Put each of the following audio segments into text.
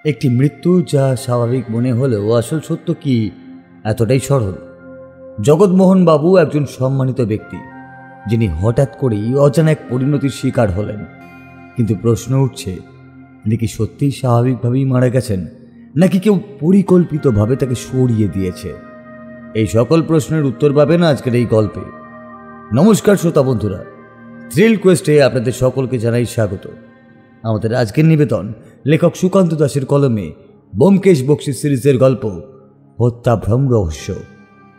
একটি মৃত্যু যা স্বাভাবিক মনে হলেও আসল সত্য কি এতটাই সরল? জগৎমোহন বাবু একজন সম্মানিত ব্যক্তি, যিনি হঠাৎ করেই অজানা এক পরিণতির শিকার হলেন। কিন্তু প্রশ্ন উঠছে, তিনি কি সত্যিই স্বাভাবিকভাবেই মারা গেছেন, নাকি কেউ পরিকল্পিতভাবে তাকে সরিয়ে দিয়েছে? এই সকল প্রশ্নের উত্তর পাবেন আজকের এই গল্পে। নমস্কার শ্রোতা বন্ধুরা, থ্রিল কোয়েস্টে আপনাদের সকলকে জানাই স্বাগত। আমাদের আজকের নিবেদন লেখক সুকান্ত দাসের কলমে ব্যোমকেশ বক্সী সিরিজের গল্প হত্যাভ্রম রহস্য।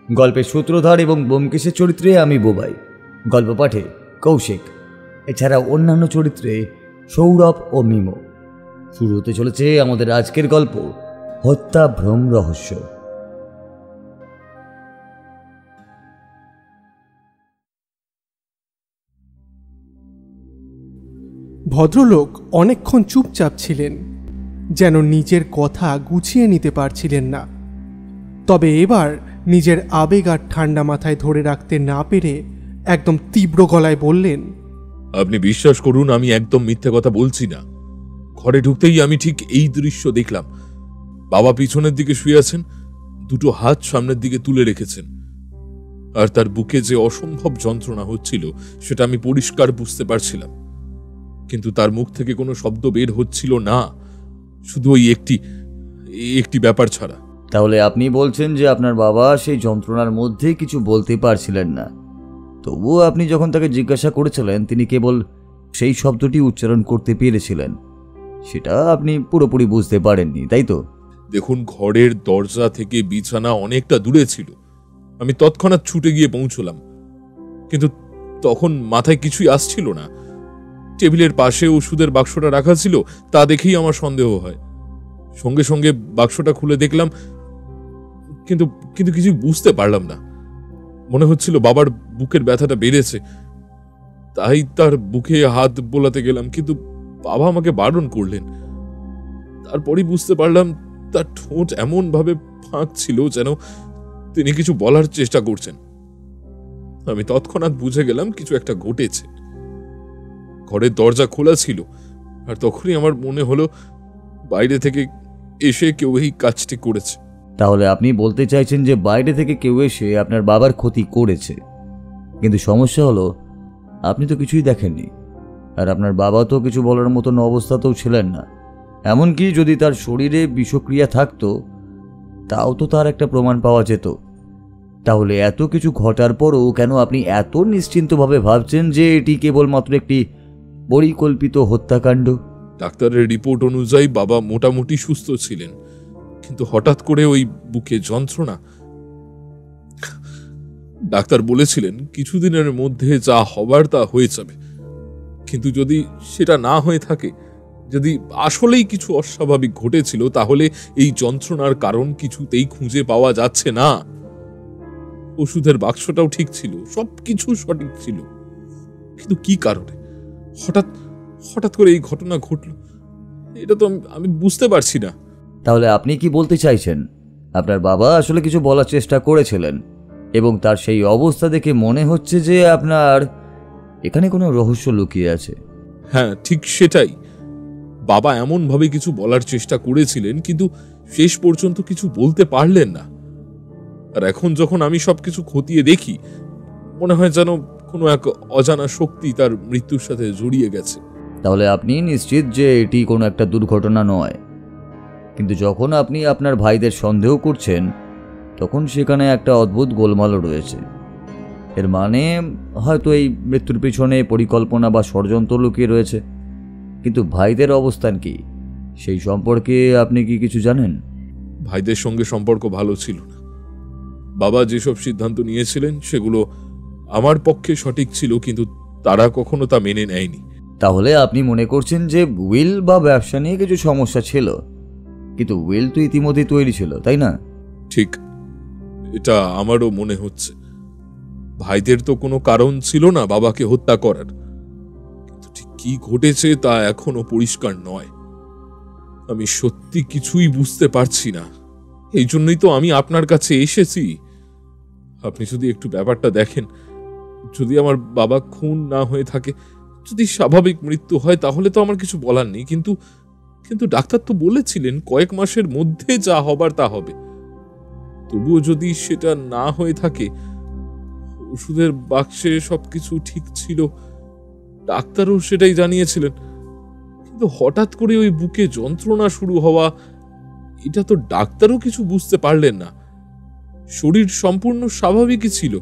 গল্পের সূত্রধার এবং ব্যোমকেশের চরিত্রে আমি বোবাই, গল্প পাঠে কৌশিক, এছাড়া অন্যান্য চরিত্রে সৌরভ ও মিমো। শুরু হতে চলেছে আমাদের আজকের গল্প হত্যাভ্রম রহস্য। ভদ্রলোক অনেকক্ষণ চুপচাপ ছিলেন, যেন নিজের কথা গুছিয়ে নিতে পারছিলেন না। তবে এবার নিজের আবেগ আর ঠান্ডা মাথায় ধরে রাখতে না পেরে একদম তীব্র গলায় বললেন, আপনি বিশ্বাস করুন, আমি একদম মিথ্যে কথা বলছি না। ঘরে ঢুকতেই আমি ঠিক এই দৃশ্য দেখলাম। বাবা পিছনের দিকে শুয়ে আছেন, দুটো হাত সামনের দিকে তুলে রেখেছেন, আর তার বুকে যে অসম্ভব যন্ত্রণা হচ্ছিল সেটা আমি পরিষ্কার বুঝতে পারছিলাম। কিন্তু তার মুখ থেকে কোনো শব্দ বের হচ্ছিল না, শুধু ওই একটি ব্যাপার ছাড়া। তাহলে আপনি বলছেন যে আপনার বাবা সেই যন্ত্রণার মধ্যে কিছু বলতে পারছিলেন না, তবুও আপনি যখন তাকে জিজ্ঞাসা করেছিলেন তিনি কেবল সেই শব্দটি উচ্চারণ করতে পেরেছিলেন, সেটা আপনি পুরোপুরি বুঝতে পারেননি, তাই তো? দেখুন, ঘরের দরজা থেকে বিছানা অনেকটা দূরে ছিল। আমি তৎক্ষণাৎ ছুটে গিয়ে পৌঁছলাম, কিন্তু তখন মাথায় কিছুই আসছিল না। টেবিলের পাশে ওষুধের বাক্সটা রাখা ছিল, তা দেখেই আমার সন্দেহ হয়। সঙ্গে সঙ্গে বাক্সটা খুলে দেখলাম, কিন্তু কিছু বুঝতে পারলাম না। মনে হচ্ছিল বাবার বুকের ব্যথাটা বেড়েছে, তাই তার বুকে হাত বোলাতে গেলাম, কিন্তু বাবা আমাকে বারণ করলেন। তারপরই বুঝতে পারলাম তার ঠোঁট এমন ভাবে ফাঁক ছিল যেন তিনি কিছু বলার চেষ্টা করছেন। আমি তৎক্ষণাৎ বুঝে গেলাম কিছু একটা ঘটেছে। ঘরের দরজা খোলা ছিল, আর তখনই আমার মনে হলো বাইরে থেকে এসে কেউ এই কাজটি করেছে। তাহলে আপনি বলতে চাইছেন যে বাইরে থেকে কেউ এসে আপনার বাবার ক্ষতি করেছে। কিন্তু সমস্যা হলো, আপনি তো কিছুই দেখেননি, আর আপনার বাবা তো কিছু বলার মতন অবস্থাতেও ছিলেন না। এমনকি যদি তার শরীরে বিষক্রিয়া থাকতো, তাও তো তার একটা প্রমাণ পাওয়া যেত। তাহলে এত কিছু ঘটার পরও কেন আপনি এত নিশ্চিন্তভাবে ভাবছেন যে এটি কেবলমাত্র একটি পরিকল্পিত হত্যাকাণ্ড? ডাক্তারের রিপোর্ট অনুযায়ী বাবা মোটামুটি সুস্থ ছিলেন, কিন্তু হঠাৎ করে ওই বুকে যন্ত্রণা। ডাক্তার বলেছিলেন কিছুদিনের মধ্যে যা হবার তা হয়ে যাবে, কিন্তু যদি সেটা না হয়ে থাকে, যদি আসলেই কিছু অস্বাভাবিক ঘটেছিল, তাহলে এই যন্ত্রণার কারণ কিছুতেই খুঁজে পাওয়া যাচ্ছে না। ওষুধের বাক্সটাও ঠিক ছিল, সবকিছু সঠিক ছিল, কিন্তু কি কারণে হঠাৎ করে এই ঘটনা ঘটল, এটা তো আমি বুঝতে পারছি না। তাহলে আপনি কি বলতে চাইছেন আপনার বাবা আসলে কিছু বলার চেষ্টা করেছিলেন, এবং তার সেই অবস্থা দেখে মনে হচ্ছে যে আপনার এখানে কোনো রহস্য লুকিয়ে আছে? হ্যাঁ, ঠিক সেটাই। বাবা এমনভাবে কিছু বলার চেষ্টা করেছিলেন, কিন্তু শেষ পর্যন্ত কিছু বলতে পারলেন না। আর এখন যখন আমি সবকিছু খতিয়ে দেখি, মনে হয় যেন কোনো এক অজানা শক্তি তার মৃত্যুর সাথে জড়িয়ে গেছে। তাহলে আপনি নিশ্চিত যে এটি কোনো একটা দুর্ঘটনা নয়? কিন্তু যখন আপনি আপনার ভাইদের সন্দেহ করছেন, তখন সেখানে একটা অদ্ভুত গোলমালও রয়েছে। এর মানে হয়তো এই মৃত্যুর পিছনে পরিকল্পনা বা ষড়যন্ত্র লুকিয়ে রয়েছে। কিন্তু ভাইদের অবস্থান কি, সেই সম্পর্কে আপনি কি কিছু জানেন? ভাইদের সঙ্গে সম্পর্ক ভালো ছিল না। বাবা যেসব সিদ্ধান্ত নিয়েছিলেন সেগুলো আমার পক্ষে সঠিক ছিল, কিন্তু তারা কখনো তা মেনে নেয়নি। তাহলে আপনি মনে করছেন যে উইল বা ব্যবসা নিয়ে কিছু সমস্যা ছিল, কিন্তু উইল তো ইতিমধ্যেই তৈরি ছিল, তাই না? ঠিক, এটা আমারও মনে হচ্ছে। ভাইদের তো কোনো কারণ ছিল না বাবাকে হত্যা করার, কিন্তু ঠিক কি ঘটেছে তা এখনো পরিষ্কার নয়। আমি সত্যি কিছুই বুঝতে পারছি না। এই জন্যই তো আমি আপনার কাছে এসেছি। আপনি যদি একটু ব্যাপারটা দেখেন, যদি আমার বাবা খুন না হয়ে থাকে, যদি স্বাভাবিক মৃত্যু হয়, তাহলে তো আমার কিছু বলার নেই, কিন্তু কিন্তু ডাক্তার তো বলেছিলেন কয়েক মাসের মধ্যে যা হবার তা হবে। তবুও যদি সেটা না হয়ে থাকে, ওষুধের বাক্সে সবকিছু ঠিক ছিল, ডাক্তারও সেটাই জানিয়েছিলেন, কিন্তু হঠাৎ করে ওই বুকে যন্ত্রণা শুরু হওয়া, এটা তো ডাক্তারও কিছু বুঝতে পারলেন না। শরীর সম্পূর্ণ স্বাভাবিকই ছিল।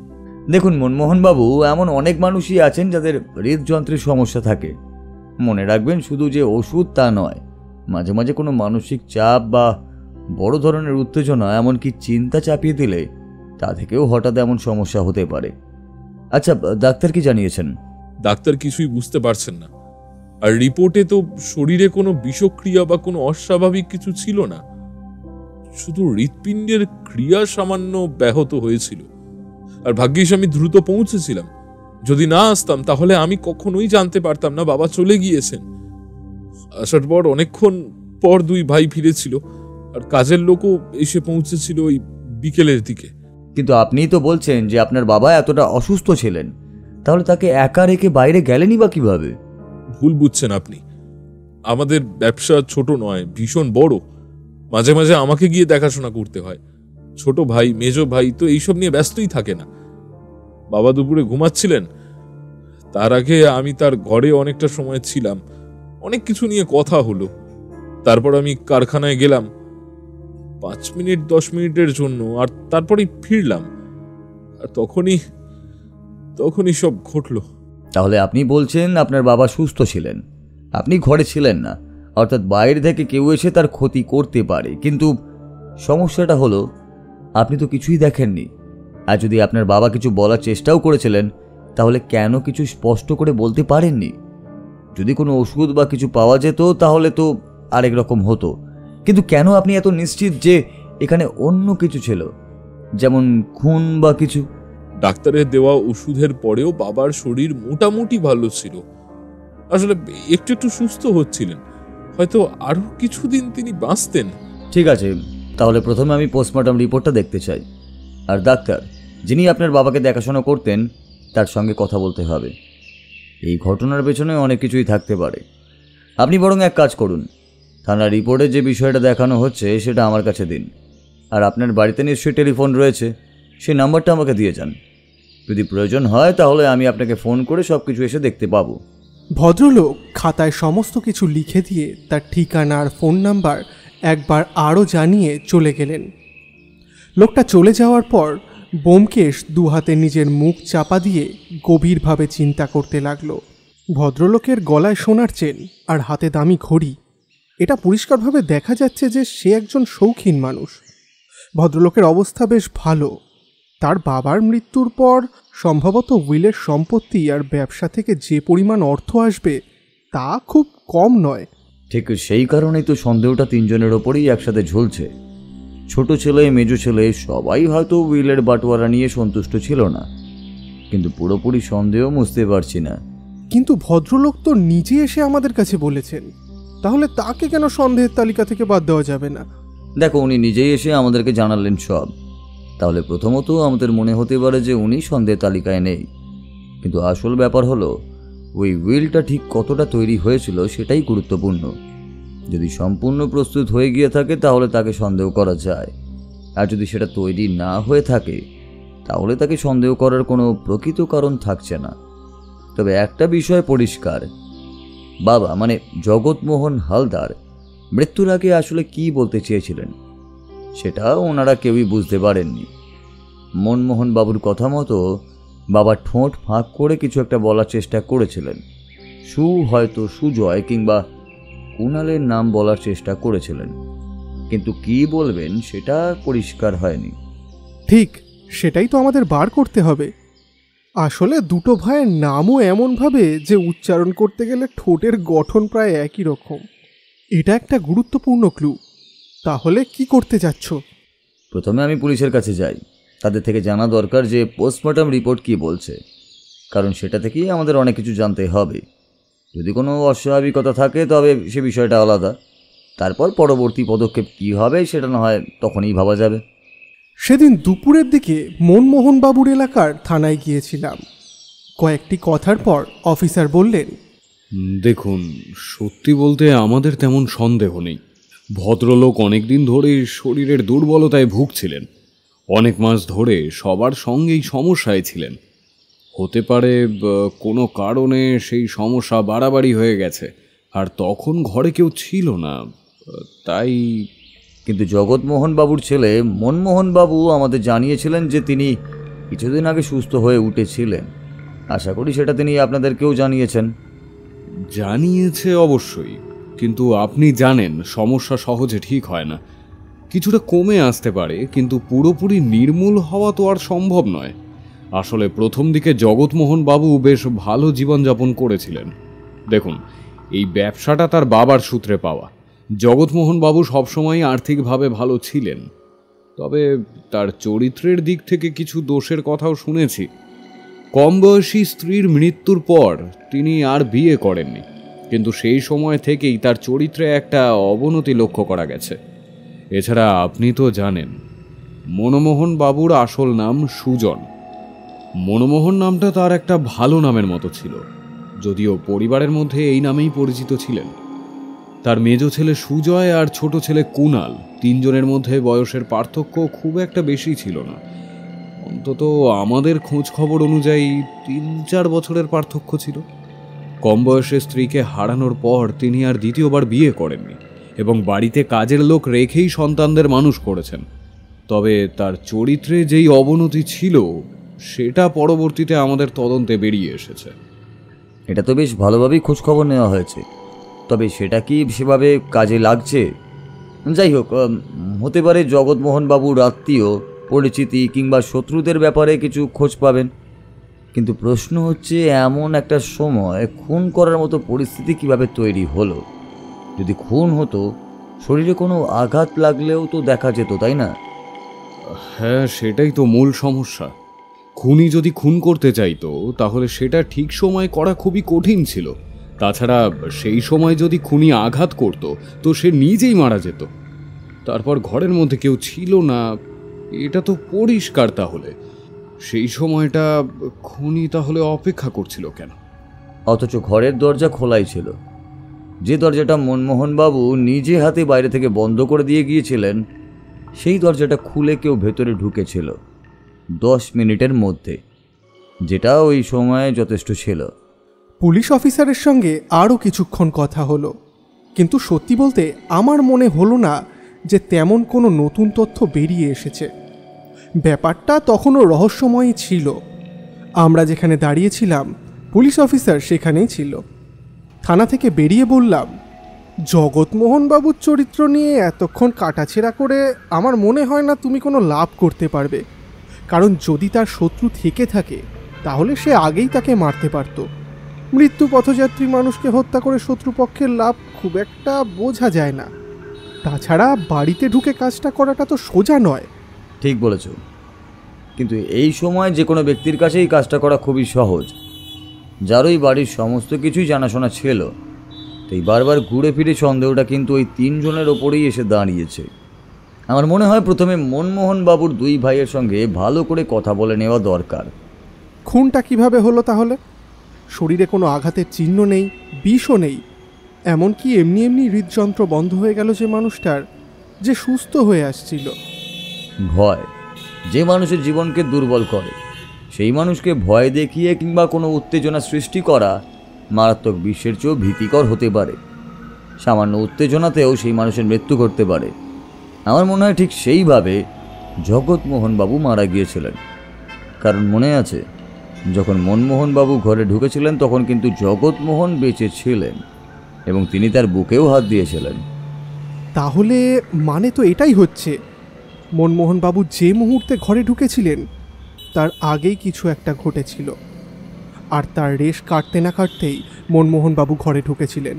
দেখুন মনমোহনবাবু, এমন অনেক মানুষই আছেন যাদের হৃদযন্ত্রের সমস্যা থাকে। মনে রাখবেন, শুধু যে ওষুধ তা নয়, মাঝে মাঝে কোনো মানসিক চাপ বা বড় ধরনের উত্তেজনা, এমনকি চিন্তা চাপিয়ে দিলে তা থেকেও হঠাৎ এমন সমস্যা হতে পারে। আচ্ছা, ডাক্তার কি জানিয়েছেন? ডাক্তার কিছুই বুঝতে পারছেন না। আর রিপোর্টে তো শরীরে কোনো বিষক্রিয়া বা কোনো অস্বাভাবিক কিছু ছিল না, শুধু হৃৎপিণ্ডের ক্রিয়া সামান্য ব্যাহত হয়েছিল। আর ভাগ্যিস আমি দ্রুত পৌঁছেছিলাম। যদি না আসতাম তাহলে আমি কখনোই জানতে পারতাম না বাবা চলে গিয়েছেন। আসার পর অনেকক্ষণ পর দুই ভাই ফিরেছিল, আর কাজের লোকও এসে পৌঁছেছিল ওই বিকেলের দিকে। কিন্তু আপনিই তো বলছেন যে আপনার বাবা এতটা অসুস্থ ছিলেন, তাহলে তাকে একা রেখে বাইরে গেলেনই বা কিভাবে? ভুল বুঝছেন আপনি। আমাদের ব্যবসা ছোট নয়, ভীষণ বড়। মাঝে মাঝে আমাকে গিয়ে দেখাশোনা করতে হয়। ছোট ভাই, মেজ ভাই তো এইসব নিয়ে ব্যস্তই থাকে না। বাবা দুপুরে ঘুমাচ্ছিলেন, তার আগে আমি তার ঘরে অনেকটা সময় ছিলাম, অনেক কিছু নিয়ে কথা হলো। তারপর আমি কারখানায় গেলাম 5 মিনিট 10 মিনিটের জন্য, আর তারপরেই ফিরলাম। আর তখনই সব ঘটলো। তাহলে আপনি বলছেন আপনার বাবা সুস্থ ছিলেন, আপনি ঘরে ছিলেন না, অর্থাৎ বাইরে থেকে কেউ এসে তার ক্ষতি করতে পারে। কিন্তু সমস্যাটা হলো আপনি তো কিছুই দেখেননি। আর যদি আপনার বাবা কিছু বলার চেষ্টাও করেছিলেন, তাহলে কেন কিছু স্পষ্ট করে বলতে পারেননি? যদি কোনো ওষুধ বা কিছু পাওয়া যেত তাহলে তো আরেক রকম হতো। কিন্তু কেন আপনি এত নিশ্চিত যে এখানে অন্য কিছু ছিল, যেমন খুন বা কিছু? ডাক্তারের দেওয়া ওষুধের পরেও বাবার শরীর মোটামুটি ভালো ছিল। আসলে একটু একটু সুস্থ হচ্ছিলেন, হয়তো আরো কিছুদিন তিনি বাঁচতেন। ঠিক আছে, তাহলে প্রথমে আমি পোস্টমর্টম রিপোর্টটা দেখতে চাই। আর ডাক্তার যিনি আপনার বাবাকে দেখাশোনা করতেন, তার সঙ্গে কথা বলতে হবে। এই ঘটনার পেছনে অনেক কিছুই থাকতে পারে। আপনি বরং এক কাজ করুন, থানার রিপোর্টে যে বিষয়টা দেখানো হচ্ছে সেটা আমার কাছে দিন। আর আপনার বাড়িতে নিশ্চয়ই টেলিফোন রয়েছে, সেই নাম্বারটা আমাকে দিয়ে যান। যদি প্রয়োজন হয় তাহলে আমি আপনাকে ফোন করে সব কিছু এসে দেখতে পাবো। ভদ্রলোক খাতায় সমস্ত কিছু লিখে দিয়ে তার ঠিকানা আর ফোন নাম্বার একবার আরও জানিয়ে চলে গেলেন। লোকটা চলে যাওয়ার পর ব্যোমকেশ দুহাতে নিজের মুখ চাপা দিয়ে গভীরভাবে চিন্তা করতে লাগলো। ভদ্রলোকের গলায় সোনার চেন আর হাতে দামি ঘড়ি, এটা পরিষ্কারভাবে দেখা যাচ্ছে যে সে একজন শৌখিন মানুষ। ভদ্রলোকের অবস্থা বেশ ভালো। তার বাবার মৃত্যুর পর সম্ভবত উইলের সম্পত্তি আর ব্যবসা থেকে যে পরিমাণ অর্থ আসবে তা খুব কম নয়। ঠিক সেই কারণেই তো সন্দেহটা তিনজনের ওপরেই একসাথে ঝুলছে। ছোট ছেলে, মেজ ছেলে সবাই হয়তো উইলের বাটোয়ারা নিয়ে সন্তুষ্ট ছিল না, কিন্তু পুরোপুরি সন্দেহ মুছতে পারছি না। কিন্তু ভদ্রলোক তো নিজে এসে আমাদের কাছে বলেছেন, তাহলে তাকে কেন সন্দেহের তালিকা থেকে বাদ দেওয়া যাবে না? দেখো, উনি নিজেই এসে আমাদেরকে জানালেন সব। তাহলে প্রথমত আমাদের মনে হতে পারে যে উনি সন্দেহের তালিকায় নেই। কিন্তু আসল ব্যাপার হলো ওই উইলটা ঠিক কতটা তৈরি হয়েছিল সেটাই গুরুত্বপূর্ণ। যদি সম্পূর্ণ প্রস্তুত হয়ে গিয়ে থাকে তাহলে তাকে সন্দেহ করা যায়, আর যদি সেটা তৈরি না হয়ে থাকে তাহলে তাকে সন্দেহ করার কোনো প্রকৃত কারণ থাকছে না। তবে একটা বিষয় পরিষ্কার, বাবা মানে জগৎমোহন হালদার মৃত্যুর আগে আসলে কি বলতে চেয়েছিলেন সেটা ওনারা কেউই বুঝতে পারেননি। মনমোহন বাবুর কথা মতো বাবা ঠোঁট ফাঁক করে কিছু একটা বলার চেষ্টা করেছিলেন। হয়তো সুজয় কিংবা কুণালের নাম বলার চেষ্টা করেছিলেন, কিন্তু কি বলবেন সেটা পরিষ্কার হয়নি। ঠিক সেটাই তো আমাদের বার করতে হবে। আসলে দুটো ভাইয়ের নামও এমনভাবে যে উচ্চারণ করতে গেলে ঠোঁটের গঠন প্রায় একই রকম। এটা একটা গুরুত্বপূর্ণ ক্লু। তাহলে কি করতে যাচ্ছ? প্রথমে আমি পুলিশের কাছে যাই, তাদের থেকে জানা দরকার যে পোস্টমর্টম রিপোর্ট কি বলছে, কারণ সেটা থেকেই আমাদের অনেক কিছু জানতে হবে। যদি কোনো অস্বাভাবিকতা থাকে তবে সে বিষয়টা আলাদা, তারপর পরবর্তী পদক্ষেপ কী হবে সেটা না হয় তখনই ভাবা যাবে। সেদিন দুপুরের দিকে মনমোহনবাবুর এলাকার থানায় গিয়েছিলাম। কয়েকটি কথার পর অফিসার বললেন, দেখুন, সত্যি বলতে আমাদের তেমন সন্দেহ নেই। ভদ্রলোক অনেকদিন ধরে শরীরের দুর্বলতায় ভুগছিলেন। অনেক মাস ধরে সবার সঙ্গেই সমস্যায় ছিলেন। হতে পারে কোনো কারণে সেই সমস্যা বাড়াবাড়ি হয়ে গেছে, আর তখন ঘরে কেউ ছিল না, তাই। কিন্তু জগৎমোহন বাবুর ছেলে মনমোহন বাবু আমাদের জানিয়েছিলেন যে তিনি কিছুদিন আগে সুস্থ হয়ে উঠেছিলেন। আশা করি সেটা তিনি আপনাদেরকেও জানিয়েছেন। জানিয়েছে অবশ্যই, কিন্তু আপনি জানেন সমস্যা সহজে ঠিক হয় না। কিছুটা কমে আসতে পারে, কিন্তু পুরোপুরি নির্মূল হওয়া তো আর সম্ভব নয়। আসলে প্রথম দিকে জগৎমোহন বাবু বেশ ভালো জীবনযাপন করেছিলেন। দেখুন, এই ব্যবসাটা তার বাবার সূত্রে পাওয়া। জগৎমোহন বাবু সবসময় আর্থিকভাবে ভালো ছিলেন, তবে তার চরিত্রের দিক থেকে কিছু দোষের কথাও শুনেছি। কম বয়সী স্ত্রীর মৃত্যুর পর তিনি আর বিয়ে করেননি, কিন্তু সেই সময় থেকেই তার চরিত্রে একটা অবনতি লক্ষ্য করা গেছে। এছাড়া আপনি তো জানেন মনমোহন বাবুর আসল নাম সুজন। মনমোহন নামটা তার একটা ভালো নামের মতো ছিল, যদিও পরিবারের মধ্যে এই নামেই পরিচিত ছিলেন। তার মেজ ছেলে সুজয় আর ছোট ছেলে কুণাল, তিনজনের মধ্যে বয়সের পার্থক্য খুব একটা বেশি ছিল না। অন্তত আমাদের খোঁজ খবর অনুযায়ী 3-4 বছরের পার্থক্য ছিল। কম বয়সে স্ত্রীকে হারানোর পর তিনি আর দ্বিতীয়বার বিয়ে করেননি এবং বাড়িতে কাজের লোক রেখেই সন্তানদের মানুষ করেছেন। তবে তার চরিত্রে যেই অবনতি ছিল সেটা পরবর্তীতে আমাদের তদন্তে বেরিয়ে এসেছে। এটা তো বেশ ভালোভাবেই খোঁজখবর নেওয়া হয়েছে, তবে সেটা কি সেভাবে কাজে লাগছে? যাই হোক, হতে পারে জগৎমোহন বাবুর আত্মীয়, পরিচিতি কিংবা শত্রুদের ব্যাপারে কিছু খোঁজ পাবেন। কিন্তু প্রশ্ন হচ্ছে, এমন একটা সময় খুন করার মতো পরিস্থিতি কিভাবে তৈরি হলো? যদি খুন হতো, শরীরে কোনো আঘাত লাগলেও তো দেখা যেত, তাই না? হ্যাঁ, সেটাই তো মূল সমস্যা। খুনি যদি খুন করতে চাইতো তাহলে সেটা ঠিক সময় করা খুবই কঠিন ছিল। তাছাড়া সেই সময় যদি খুনি আঘাত করত তো সে নিজেই মারা যেত। তারপর ঘরের মধ্যে কেউ ছিল না, এটা তো পরিষ্কার। তাহলে সেই সময়টা খুনি তাহলে অপেক্ষা করছিল কেন? অথচ ঘরের দরজা খোলাই ছিল। যে দরজাটা মনমোহনবাবু নিজে হাতে বাইরে থেকে বন্ধ করে দিয়ে গিয়েছিলেন, সেই দরজাটা খুলে কেউ ভেতরে ঢুকেছিল 10 মিনিটের মধ্যে, যেটা ওই সময়ে যথেষ্ট ছিল। পুলিশ অফিসারের সঙ্গে আরও কিছুক্ষণ কথা হলো, কিন্তু সত্যি বলতে আমার মনে হলো না যে তেমন কোনো নতুন তথ্য বেরিয়ে এসেছে। ব্যাপারটা তখনও রহস্যময়ই ছিল। আমরা যেখানে দাঁড়িয়েছিলাম পুলিশ অফিসার সেখানেই ছিল। থানা থেকে বেরিয়ে বললাম, জগৎমোহন বাবুর চরিত্র নিয়ে এতক্ষণ কাটাছেড়া করে আমার মনে হয় না তুমি কোনো লাভ করতে পারবে। কারণ যদি তার শত্রু থেকে থাকে তাহলে সে আগেই তাকে মারতে পারত। মৃত্যু পথযাত্রী মানুষকে হত্যা করে শত্রুপক্ষের লাভ খুব একটা বোঝা যায় না। তাছাড়া বাড়িতে ঢুকে কাজটা করাটা তো সোজা নয়। ঠিক বলেছ, কিন্তু এই সময় যে কোনো ব্যক্তির কাছেই কাজটা করা খুবই সহজ, যার ওই বাড়ির সমস্ত কিছুই জানাশোনা ছিল। তাই বারবার ঘুরে ফিরে সন্দেহটা কিন্তু ওই 3 জনের ওপরেই এসে দাঁড়িয়েছে। আমার মনে হয় প্রথমে মনমোহন বাবুর 2 ভাইয়ের সঙ্গে ভালো করে কথা বলে নেওয়া দরকার। খুনটা কিভাবে হলো তাহলে? শরীরে কোনো আঘাতের চিহ্ন নেই, বিষও নেই, এমনকি এমনি এমনি হৃদযন্ত্র বন্ধ হয়ে গেল যে মানুষটার, যে সুস্থ হয়ে আসছিল। ভয় যে মানুষের জীবনকে দুর্বল করে, সেই মানুষকে ভয় দেখিয়ে কিংবা কোনো উত্তেজনা সৃষ্টি করা মারাত্মক বিশ্বের চেয়েও ভীতিকর হতে পারে। সামান্য উত্তেজনাতেও সেই মানুষের মৃত্যু ঘটতে পারে। আমার মনে হয় ঠিক সেইভাবে জগৎমোহনবাবু মারা গিয়েছিলেন। কারণ মনে আছে, যখন মনমোহনবাবু ঘরে ঢুকেছিলেন তখন কিন্তু জগৎমোহন বেঁচে ছিলেন এবং তিনি তার বুকেও হাত দিয়েছিলেন। তাহলে মানে তো এটাই হচ্ছে, মনমোহনবাবু যে মুহূর্তে ঘরে ঢুকেছিলেন তার আগেই কিছু একটা ঘটেছিল, আর তার রেশ কাটতে না কাটতেই মনমোহনবাবু ঘরে ঢুকেছিলেন।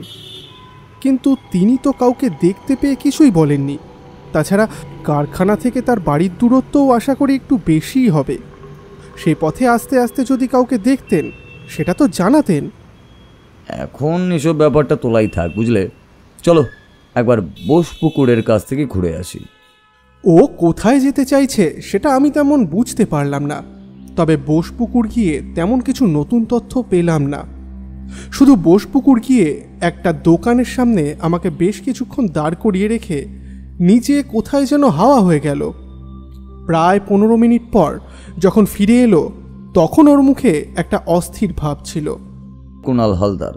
কিন্তু তিনি তো কাউকে দেখতে পেয়ে কিছুই বলেননি। তাছাড়া কারখানা থেকে তার বাড়ির দূরত্বও আশা করি একটু বেশিই হবে। সেই পথে আস্তে আস্তে যদি কাউকে দেখতেন সেটা তো জানাতেন। এখন এসব ব্যাপারটা তোলাই থাক, বুঝলে। চলো একবার বোসপুকুরের কাছ থেকে ঘুরে আসি। ও কোথায় যেতে চাইছে সেটা আমি তেমন বুঝতে পারলাম না, তবে বোসপুকুর গিয়ে তেমন কিছু নতুন তথ্য পেলাম না। শুধু বোসপুকুর গিয়ে একটা দোকানের সামনে আমাকে বেশ কিছুক্ষণ দাঁড় করিয়ে রেখে নিচে কোথায় যেন হাওয়া হয়ে গেল। প্রায় 15 মিনিট পর যখন ফিরে এলো তখন ওর মুখে একটা অস্থির ভাব ছিল। কুণাল হালদার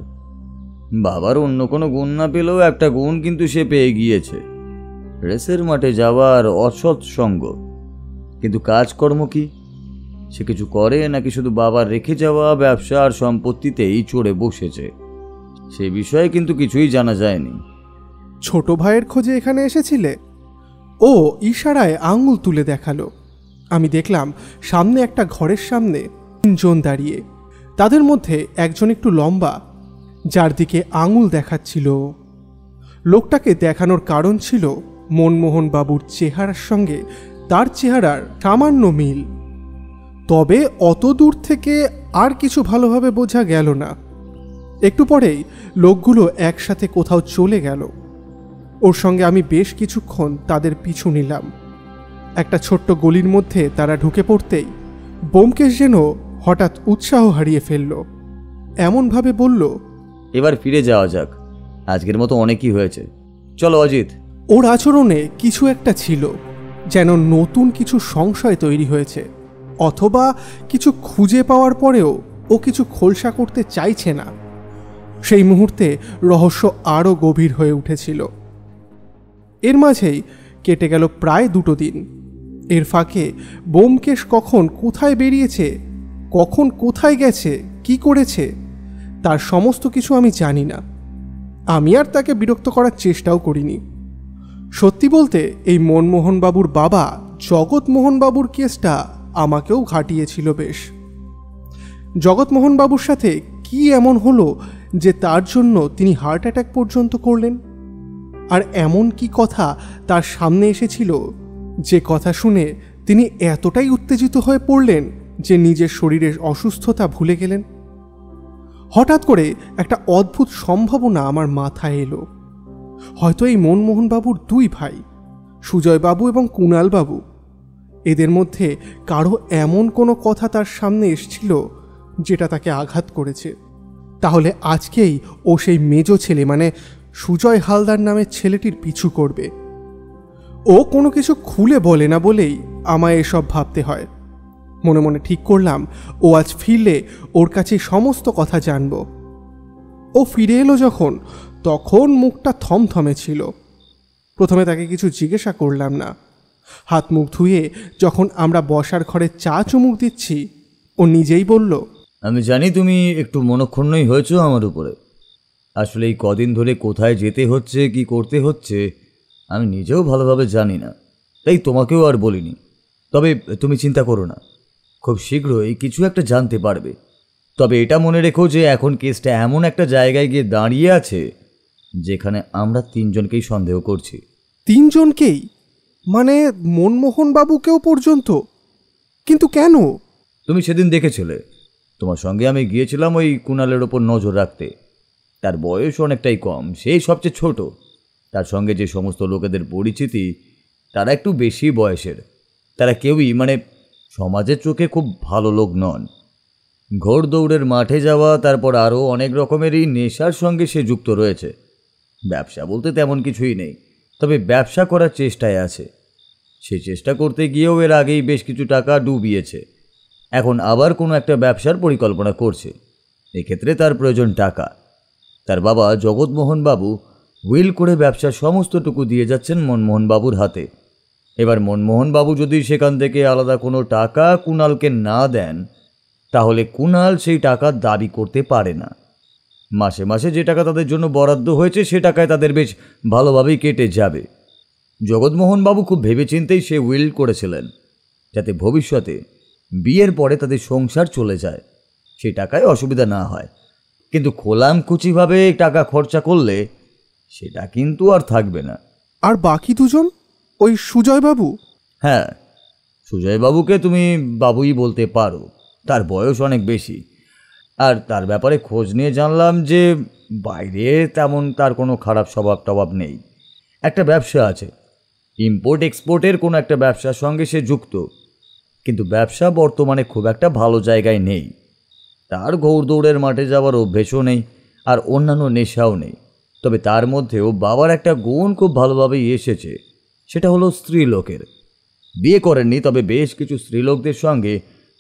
বাবার অন্য কোনো গুণ না পেলেও একটা গুণ কিন্তু সে পেয়ে গিয়েছে, রেসের মাঠে যাওয়ার অসৎ সঙ্গ। কিন্তু কাজকর্ম কি? সে কিছু করে নাকি শুধু বাবার রেখে যাওয়া ব্যবসা আর সম্পত্তিতেই চড়ে বসেছে, সে বিষয়ে কিন্তু কিছুই জানা যায়নি। ছোট ভাইয়ের খোঁজে এখানে এসেছিলে? ও ইশারায় আঙুল তুলে দেখালো। আমি দেখলাম সামনে একটা ঘরের সামনে 3 জন দাঁড়িয়ে, তাদের মধ্যে একজন একটু লম্বা, যার দিকে আঙুল দেখাচ্ছিল। লোকটাকে দেখানোর কারণ ছিল মনমোহন বাবুর চেহারার সঙ্গে তার চেহারার সামান্য মিল। তবে অত দূর থেকে আর কিছু ভালোভাবে বোঝা গেল না। একটু পরেই লোকগুলো একসাথে কোথাও চলে গেল। ওর সঙ্গে আমি বেশ কিছুক্ষণ তাদের পিছু নিলাম। একটা ছোট্ট গলির মধ্যে তারা ঢুকে পড়তেই ব্যোমকেশ যেন হঠাৎ উৎসাহ হারিয়ে ফেলল, এমনভাবে বলল, এবার ফিরে যাওয়া যাক, আজকের মতো অনেকই হয়েছে, চলো অজিত। ওর আচরণে কিছু একটা ছিল, যেন নতুন কিছু সংশয় তৈরি হয়েছে, অথবা কিছু খুঁজে পাওয়ার পরেও ও কিছু খোলসা করতে চাইছে না। সেই মুহূর্তে রহস্য আরও গভীর হয়ে উঠেছিল। এর মাঝেই কেটে গেল প্রায় 2 দিন। এর ফাঁকে ব্যোমকেশ কখন কোথায় বেরিয়েছে, কখন কোথায় গেছে, কি করেছে, তার সমস্ত কিছু আমি জানি না। আমি আর তাকে বিরক্ত করার চেষ্টাও করিনি। সত্যি বলতে এই মনমোহনবাবুর বাবা জগৎমোহনবাবুর কেসটা আমাকেও ঘাটিয়েছিল বেশ। জগৎমোহনবাবুর সাথে কি এমন হলো যে তার জন্য তিনি হার্ট অ্যাটাক পর্যন্ত করলেন? আর এমন কি কথা তার সামনে এসেছিল যে কথা শুনে তিনি এতটাই উত্তেজিত হয়ে পড়লেন যে নিজের শরীরের অসুস্থতা ভুলে গেলেন? হঠাৎ করে একটা অদ্ভুত সম্ভাবনা আমার মাথায় এলো। হয়তো এই মনমোহনবাবুর 2 ভাই, সুজয়বাবু এবং কুণালবাবু, এদের মধ্যে কারো এমন কোনো কথা তার সামনে এসেছিল যেটা তাকে আঘাত করেছে। তাহলে আজকেই ও সেই মেজো ছেলে মানে সুজয় হালদার নামের ছেলেটির পিছু করবে। ও কোনো কিছু খুলে বলে না বলেই আমায় এসব ভাবতে হয়। মনে মনে ঠিক করলাম ও আজ ফিরলে ওর কাছে সমস্ত কথা জানব। ও ফিরে এলো যখন, তখন মুখটা থমথমে ছিল। প্রথমে তাকে কিছু জিজ্ঞাসা করলাম না। হাত মুখ ধুয়ে যখন আমরা বসার ঘরে চা চুমুক দিচ্ছি, ও নিজেই বলল, আমি জানি তুমি একটু মনক্ষুণ্ণই হয়েছো আমার উপরে। আসলে এই কদিন ধরে কোথায় যেতে হচ্ছে, কি করতে হচ্ছে আমি নিজেও ভালোভাবে জানি না, তাই তোমাকেও আর বলিনি। তবে তুমি চিন্তা করো না, খুব শীঘ্রই কিছু একটা জানতে পারবে। তবে এটা মনে রেখো যে এখন কেসটা এমন একটা জায়গায় গিয়ে দাঁড়িয়ে আছে যেখানে আমরা 3 জনকেই সন্দেহ করছি। 3 জনকেই? মানে মনমোহন বাবুকেও পর্যন্ত? কিন্তু কেন? তুমি সেদিন দেখেছিলে, তোমার সঙ্গে আমি গিয়েছিলাম ওই কুণালের ওপর নজর রাখতে। তার বয়স অনেকটাই কম, সেই সবচেয়ে ছোট। তার সঙ্গে যে সমস্ত লোকেদের পরিচিতি তারা একটু বেশি বয়সের। তারা কেউই মানে সমাজের চোখে খুব ভালো লোক নন। ঘোড় দৌড়ের মাঠে যাওয়া, তারপর আরও অনেক রকমেরই নেশার সঙ্গে সে যুক্ত রয়েছে। ব্যবসা বলতে তেমন কিছুই নেই, তবে ব্যবসা করার চেষ্টায় আছে। সে চেষ্টা করতে গিয়েও এর আগেই বেশ কিছু টাকা ডুবিয়েছে। এখন আবার কোনো একটা ব্যবসার পরিকল্পনা করছে। এক্ষেত্রে তার প্রয়োজন টাকা। তার বাবা জগৎমোহনবাবু উইল করে ব্যবসার সমস্তটুকু দিয়ে যাচ্ছেন মনমোহনবাবুর হাতে। এবার মনমোহনবাবু যদি সেখান থেকে আলাদা কোনো টাকা কুণালকে না দেন, তাহলে কুণাল সেই টাকা দাবি করতে পারে না। মাসে মাসে যে টাকা তাদের জন্য বরাদ্দ হয়েছে সে টাকায় তাদের বেশ ভালোভাবেই কেটে যাবে। জগৎমোহনবাবু খুব ভেবেচিন্তেই সে উইল করেছিলেন, যাতে ভবিষ্যতে বিয়ের পরে তাদের সংসার চলে যায়, সেই টাকায় অসুবিধা না হয়। কিন্তু খোলামকুচিভাবে টাকা খরচা করলে সেটা কিন্তু আর থাকবে না। আর বাকি 2 জন, ওই সুজয়বাবু? হ্যাঁ, সুজয়বাবুকে তুমি বাবুই বলতে পারো। তার বয়স অনেক বেশি। আর তার ব্যাপারে খোঁজ নিয়ে জানলাম যে বাইরে তেমন তার কোনো খারাপ স্বভাব টভাব নেই। একটা ব্যবসা আছে, ইম্পোর্ট এক্সপোর্টের কোনো একটা ব্যবসার সঙ্গে সে যুক্ত, কিন্তু ব্যবসা বর্তমানে খুব একটা ভালো জায়গায় নেই। তার ঘৌড়দৌড়ের মাঠে যাওয়ার অভ্যেসও নেই, আর অন্যান্য নেশাও নেই। তবে তার মধ্যেও বাবার একটা গুণ খুব ভালোভাবেই এসেছে, সেটা হলো স্ত্রীলোকের। বিয়ে করেননি, তবে বেশ কিছু স্ত্রীলোকদের সঙ্গে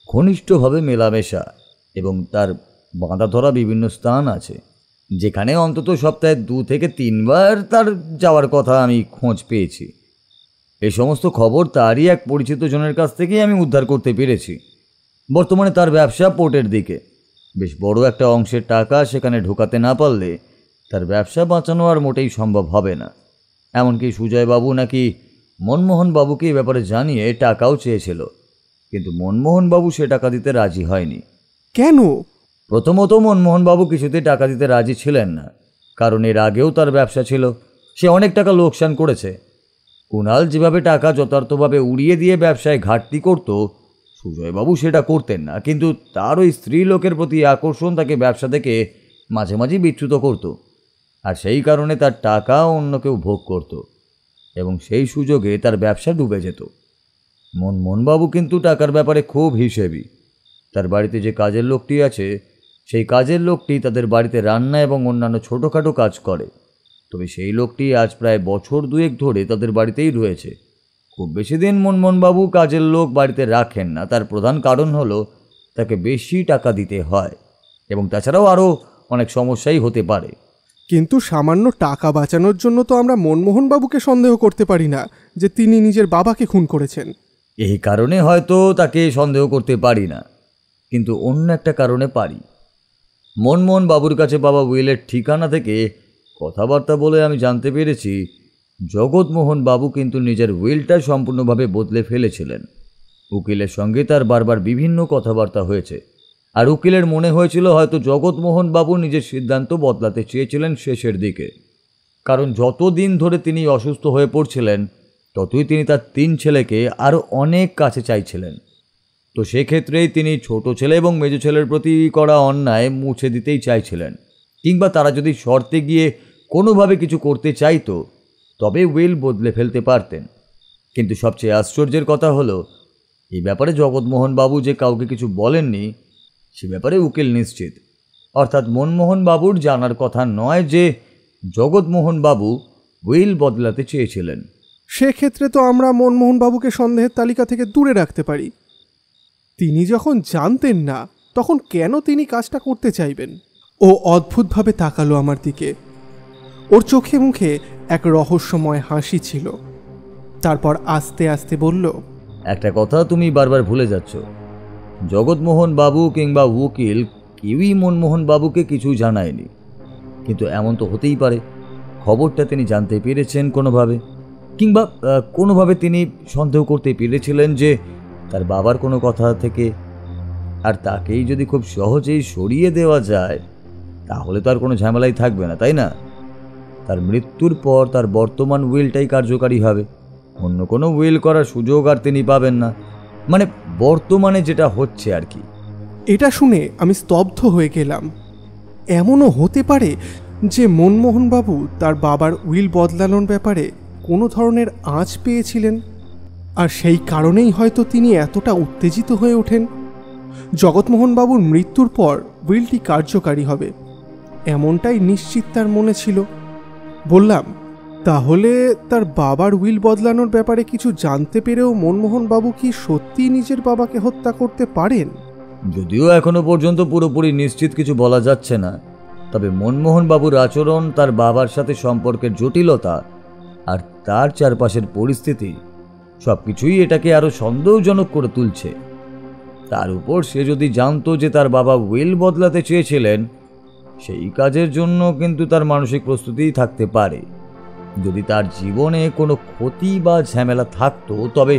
ঘনিষ্ঠভাবে মেলামেশা, এবং তার বাঁধা ধরা বিভিন্ন স্থান আছে যেখানে অন্তত সপ্তাহে 2 থেকে 3 বার তার যাওয়ার কথা আমি খোঁজ পেয়েছি। এই সমস্ত খবর তারই এক পরিচিত জনের কাছ থেকেই আমি উদ্ধার করতে পেরেছি। বর্তমানে তার ব্যবসা পোর্টের দিকে, বেশ বড় একটা অংশের টাকা সেখানে ঢোকাতে না পারলে তার ব্যবসা বাঁচানো আর মোটেই সম্ভব হবে না। এমনকি সুজয়বাবু নাকি মনমোহনবাবুকে এই ব্যাপারে জানিয়ে টাকাও চেয়েছিল, কিন্তু মনমোহনবাবু সে টাকা দিতে রাজি হয়নি। কেন? প্রথমত মনমোহনবাবু কিছুতেই টাকা দিতে রাজি ছিলেন না, কারণ এর আগেও তার ব্যবসা ছিল, সে অনেক টাকা লোকসান করেছে। কুণাল যেভাবে টাকা যথার্থভাবে উড়িয়ে দিয়ে ব্যবসায় ঘাটতি করত, সুজয়বাবু সেটা করতেন না, কিন্তু তার ওই স্ত্রী লোকের প্রতি আকর্ষণ তাকে ব্যবসা থেকে মাঝে মাঝে বিচ্যুত করত, আর সেই কারণে তার টাকা অন্য কেউ ভোগ করত এবং সেই সুযোগে তার ব্যবসা ডুবে যেত। মনমোহনবাবু কিন্তু টাকার ব্যাপারে খুব হিসেবি। তার বাড়িতে যে কাজের লোকটি আছে, সেই কাজের লোকটি তাদের বাড়িতে রান্না এবং অন্যান্য ছোটোখাটো কাজ করে। তবে সেই লোকটি আজ প্রায় বছর 2 ধরে তাদের বাড়িতেই রয়েছে। খুব বেশি দিন মনমোহনবাবু কাজের লোক বাড়িতে রাখেন না, তার প্রধান কারণ হলো তাকে বেশি টাকা দিতে হয়, এবং তাছাড়াও আরও অনেক সমস্যাই হতে পারে। কিন্তু সামান্য টাকা বাঁচানোর জন্য তো আমরা মনমোহনবাবুকে সন্দেহ করতে পারি না যে তিনি নিজের বাবাকে খুন করেছেন। এই কারণে হয়তো তাকে সন্দেহ করতে পারি না, কিন্তু অন্য একটা কারণে পারি। মনমোহনবাবুর কাছে বাবা উইলের ঠিকানা থেকে কথাবার্তা বলে আমি জানতে পেরেছি জগৎমোহন বাবু কিন্তু নিজের উইলটা সম্পূর্ণভাবে বদলে ফেলেছিলেন। উকিলের সঙ্গে তার বারবার বিভিন্ন কথাবার্তা হয়েছে, আর উকিলের মনে হয়েছিল হয়তো জগৎমোহন বাবু নিজের সিদ্ধান্ত বদলাতে চেয়েছিলেন শেষের দিকে, কারণ যত দিন ধরে তিনি অসুস্থ হয়ে পড়ছিলেন ততই তিনি তার 3 ছেলেকে আরও অনেক কাছে চাইছিলেন। তো সেক্ষেত্রেই তিনি ছোট ছেলে এবং মেজ ছেলের প্রতি করা অন্যায় মুছে দিতেই চাইছিলেন, কিংবা তারা যদি শর্তে গিয়ে কোনোভাবে কিছু করতে চাইতো তবে উইল বদলে ফেলতে পারতেন। কিন্তু সবচেয়ে আশ্চর্যের কথা হলো এই ব্যাপারে জগৎমোহন বাবু যে কাউকে কিছু বলেননি সে ব্যাপারে উকিল নিশ্চিত, অর্থাৎ মনমোহন বাবুর জানার কথা নয় যে জগৎমোহন বাবু উইল বদলাতে চেয়েছিলেন। সেক্ষেত্রে তো আমরা মনমোহনবাবুকে সন্দেহের তালিকা থেকে দূরে রাখতে পারি। তিনি যখন জানতেন না, তখন কেন তিনি কাজটা করতে চাইবেন? ও অদ্ভুতভাবে তাকালো আমার দিকে। ওর চোখে মুখে এক রহস্যময় হাসি ছিল। তারপর আস্তে আস্তে বলল, একটা কথা তুমি বারবার ভুলে যাচ্ছ, জগৎমোহন বাবু কিংবা উকিল কেউই মনমোহন বাবুকে কিছু জানায়নি। কিন্তু এমন তো হতেই পারে খবরটা তিনি জানতে পেরেছেন কোনোভাবে, কিংবা কোনোভাবে তিনি সন্দেহ করতে পেরেছিলেন যে তার বাবার কোনো কথা থেকে, আর তাকেই যদি খুব সহজেই সরিয়ে দেওয়া যায় তাহলে তো আর কোনো ঝামেলাই থাকবে না, তাই না? তার মৃত্যুর পর তার বর্তমান উইলটাই কার্যকারী হবে, অন্য কোনো উইল করার সুযোগ আর তিনি পাবেন না, মানে বর্তমানে যেটা হচ্ছে আর কি। এটা শুনে আমি স্তব্ধ হয়ে গেলাম। এমনও হতে পারে যে মনমোহনবাবু তার বাবার উইল বদলানোর ব্যাপারে কোনো ধরনের আঁচ পেয়েছিলেন, আর সেই কারণেই হয়তো তিনি এতটা উত্তেজিত হয়ে ওঠেন। জগৎমোহনবাবুর মৃত্যুর পর উইলটি কার্যকারী হবে এমনটাই নিশ্চিত তার মনে ছিল। বললাম, তাহলে তার বাবার উইল বদলানোর ব্যাপারে কিছু জানতে পেরেও মনমোহনবাবু কি সত্যিই নিজের বাবাকে হত্যা করতে পারেন? যদিও এখনো পর্যন্ত পুরোপুরি নিশ্চিত কিছু বলা যাচ্ছে না, তবে মনমোহন বাবুর আচরণ, তার বাবার সাথে সম্পর্কের জটিলতা আর তার চারপাশের পরিস্থিতি সবকিছুই এটাকে আরো সন্দেহজনক করে তুলছে। তার উপর সে যদি জানতো যে তার বাবা উইল বদলাতে চেয়েছিলেন, সেই কাজের জন্য কিন্তু তার মানসিক প্রস্তুতিই থাকতে পারে। যদি তার জীবনে কোনো ক্ষতি বা ঝামেলা থাকতো তবে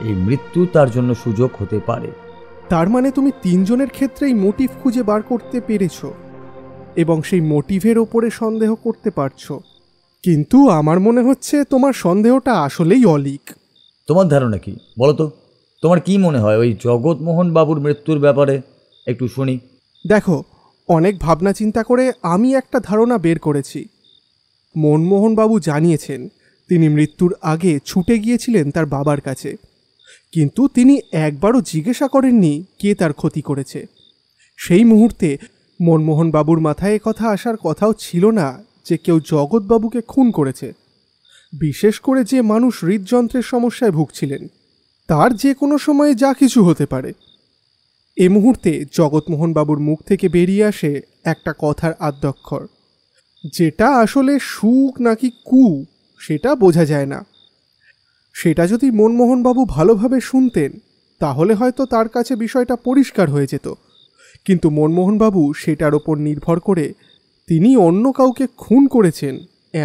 এই মৃত্যু তার জন্য সুযোগ হতে পারে। তার মানে তুমি 3 জনের ক্ষেত্রেই মোটিভ খুঁজে বার করতে পেরেছো এবং সেই মোটিভের ওপরে সন্দেহ করতে পারছো। কিন্তু আমার মনে হচ্ছে তোমার সন্দেহটা আসলেই অলীক। তোমার ধারণা কি বলো তো? তোমার কি মনে হয় ওই জগৎমোহন বাবুর মৃত্যুর ব্যাপারে? একটু শুনি। দেখো, অনেক ভাবনা চিন্তা করে আমি একটা ধারণা বের করেছি। মনমোহনবাবু জানিয়েছেন তিনি মৃত্যুর আগে ছুটে গিয়েছিলেন তার বাবার কাছে, কিন্তু তিনি একবারও জিজ্ঞাসা করেননি কে তার ক্ষতি করেছে। সেই মুহূর্তে মনমোহন বাবুর মাথায় এ কথা আসার কথাও ছিল না যে কেউ জগৎবাবুকে খুন করেছে। বিশেষ করে যে মানুষ হৃদযন্ত্রের সমস্যায় ভুগছিলেন, তার যে কোনো সময়ে যা কিছু হতে পারে। এ মুহূর্তে জগৎমোহন বাবুর মুখ থেকে বেরিয়ে আসে একটা কথার আদ্যক্ষর, যেটা আসলে সুখ নাকি কু সেটা বোঝা যায় না। সেটা যদি মনমোহনবাবু ভালোভাবে শুনতেন তাহলে হয়তো তার কাছে বিষয়টা পরিষ্কার হয়ে যেত, কিন্তু মনমোহনবাবু সেটার ওপর নির্ভর করে তিনি অন্য কাউকে খুন করেছেন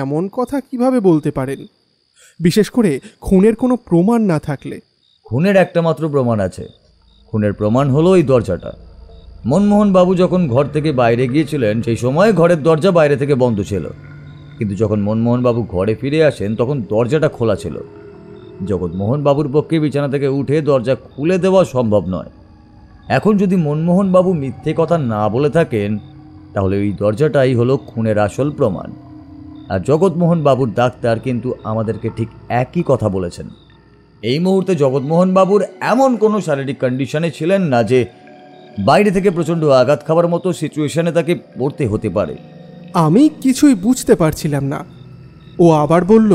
এমন কথা কিভাবে বলতে পারেন, বিশেষ করে খুনের কোনো প্রমাণ না থাকলে। খুনের একটা মাত্র প্রমাণ আছে। খুনের প্রমাণ হলো এই দরজাটা। মনমোহন বাবু যখন ঘর থেকে বাইরে গিয়েছিলেন সেই সময় ঘরের দরজা বাইরে থেকে বন্ধ ছিল, কিন্তু যখন মনমোহন বাবু ঘরে ফিরে আসেন তখন দরজাটা খোলা ছিল। জগৎমোহন বাবুর পক্ষে বিছানা থেকে উঠে দরজা খুলে দেওয়া সম্ভব নয়। এখন যদি মনমোহন বাবু মিথ্যে কথা না বলে থাকেন তাহলে এই দরজাটাই হলো খুনের আসল প্রমাণ। আর জগৎমোহন বাবুর ডাক্তার কিন্তু আমাদেরকে ঠিক একই কথা বলেছেন। এই মুহূর্তে জগৎমোহন বাবুর এমন কোনো শারীরিক কন্ডিশনে ছিলেন না যে বাইরে থেকে প্রচণ্ড আঘাত খাবার মতো সিচুয়েশনে তাকে পড়তে হতে পারে। আমি কিছুই বুঝতে পারছিলাম না। ও আবার বলল,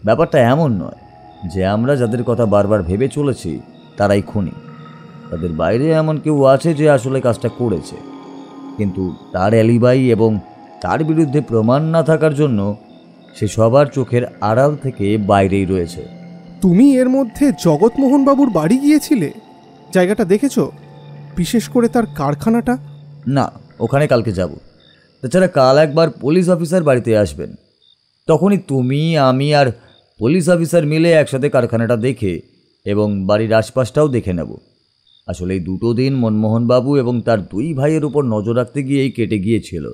ব্যাপারটা এমন নয় যে আমরা যাদের কথা বারবার ভেবে চলেছি তারাই খুনি। তাদের বাইরে এমন কেউ আছে যে আসলে কাজটা করেছে, কিন্তু তার অ্যালিবাই এবং তার বিরুদ্ধে প্রমাণ না থাকার জন্য সে সবার চোখের আড়াল থেকে বাইরেই রয়েছে। তুমি এর মধ্যে জগৎমোহন বাবুর বাড়ি গিয়েছিলে? জায়গাটা দেখেছ? বিশেষ করে তার কারখানাটা? না, ওখানে কালকে যাব। তাছাড়া কাল একবার পুলিশ অফিসার বাড়িতে আসবেন, তখনই তুমি, আমি আর পুলিশ অফিসার মিলে একসাথে কারখানাটা দেখে এবং বাড়ির আশপাশটাও দেখে নেব। আসলে এই দুটো দিন মনমোহনবাবু এবং তার দুই ভাইয়ের উপর নজর রাখতে গিয়েই কেটে গিয়েছিল।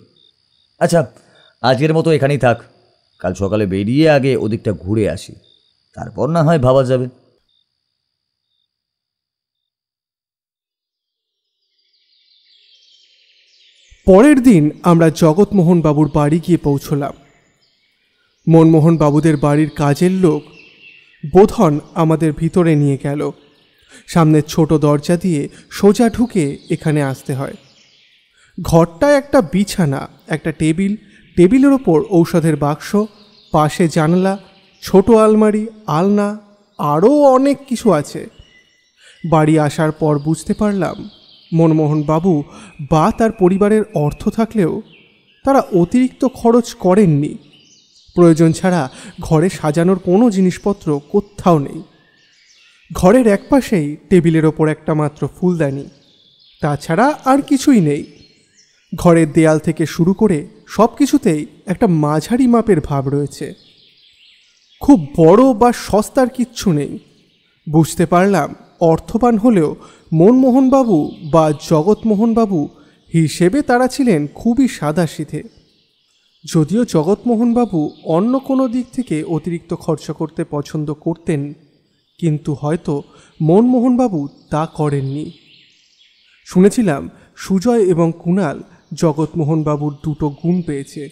আচ্ছা, আজকের মতো এখানেই থাক। কাল সকালে বেরিয়ে আগে ওদিকটা ঘুরে আসি, তারপর না হয় ভাবা যাবে। পরের দিন আমরা জগৎমোহন বাবুর বাড়ি গিয়ে পৌঁছলাম। মনমোহন বাবুদের বাড়ির কাজের লোক বোধন আমাদের ভিতরে নিয়ে গেল। সামনের ছোট দরজা দিয়ে সোজা ঢুকে এখানে আসতে হয়। ঘরটায় একটা বিছানা, একটা টেবিল, টেবিলের ওপর ঔষধের বাক্স, পাশে জানলা, ছোট আলমারি, আলনা, আরও অনেক কিছু আছে। বাড়ি আসার পর বুঝতে পারলাম মনমোহন বাবু বা তার পরিবারের অর্থ থাকলেও তারা অতিরিক্ত খরচ করেননি। প্রয়োজন ছাড়া ঘরে সাজানোর কোনো জিনিসপত্র কোথাও নেই। ঘরের একপাশেই টেবিলের ওপর একটা মাত্র ফুলদানি, তাছাড়া আর কিছুই নেই। ঘরের দেয়াল থেকে শুরু করে সব কিছুতেই একটা মাঝারি মাপের ভাব রয়েছে। খুব বড় বা সস্তার কিচ্ছু নেই। বুঝতে পারলাম অর্থবান হলেও মনমোহনবাবু বা জগৎমোহনবাবু হিসেবে তারা ছিলেন খুবই সাদাসিধে। যদিও জগৎমোহনবাবু অন্য কোনো দিক থেকে অতিরিক্ত খরচ করতে পছন্দ করতেন, কিন্তু হয়তো মনমোহনবাবু তা করেননি। শুনেছিলাম সুজয় এবং কুণাল জগৎমোহনবাবুর দুটো গুণ পেয়েছে।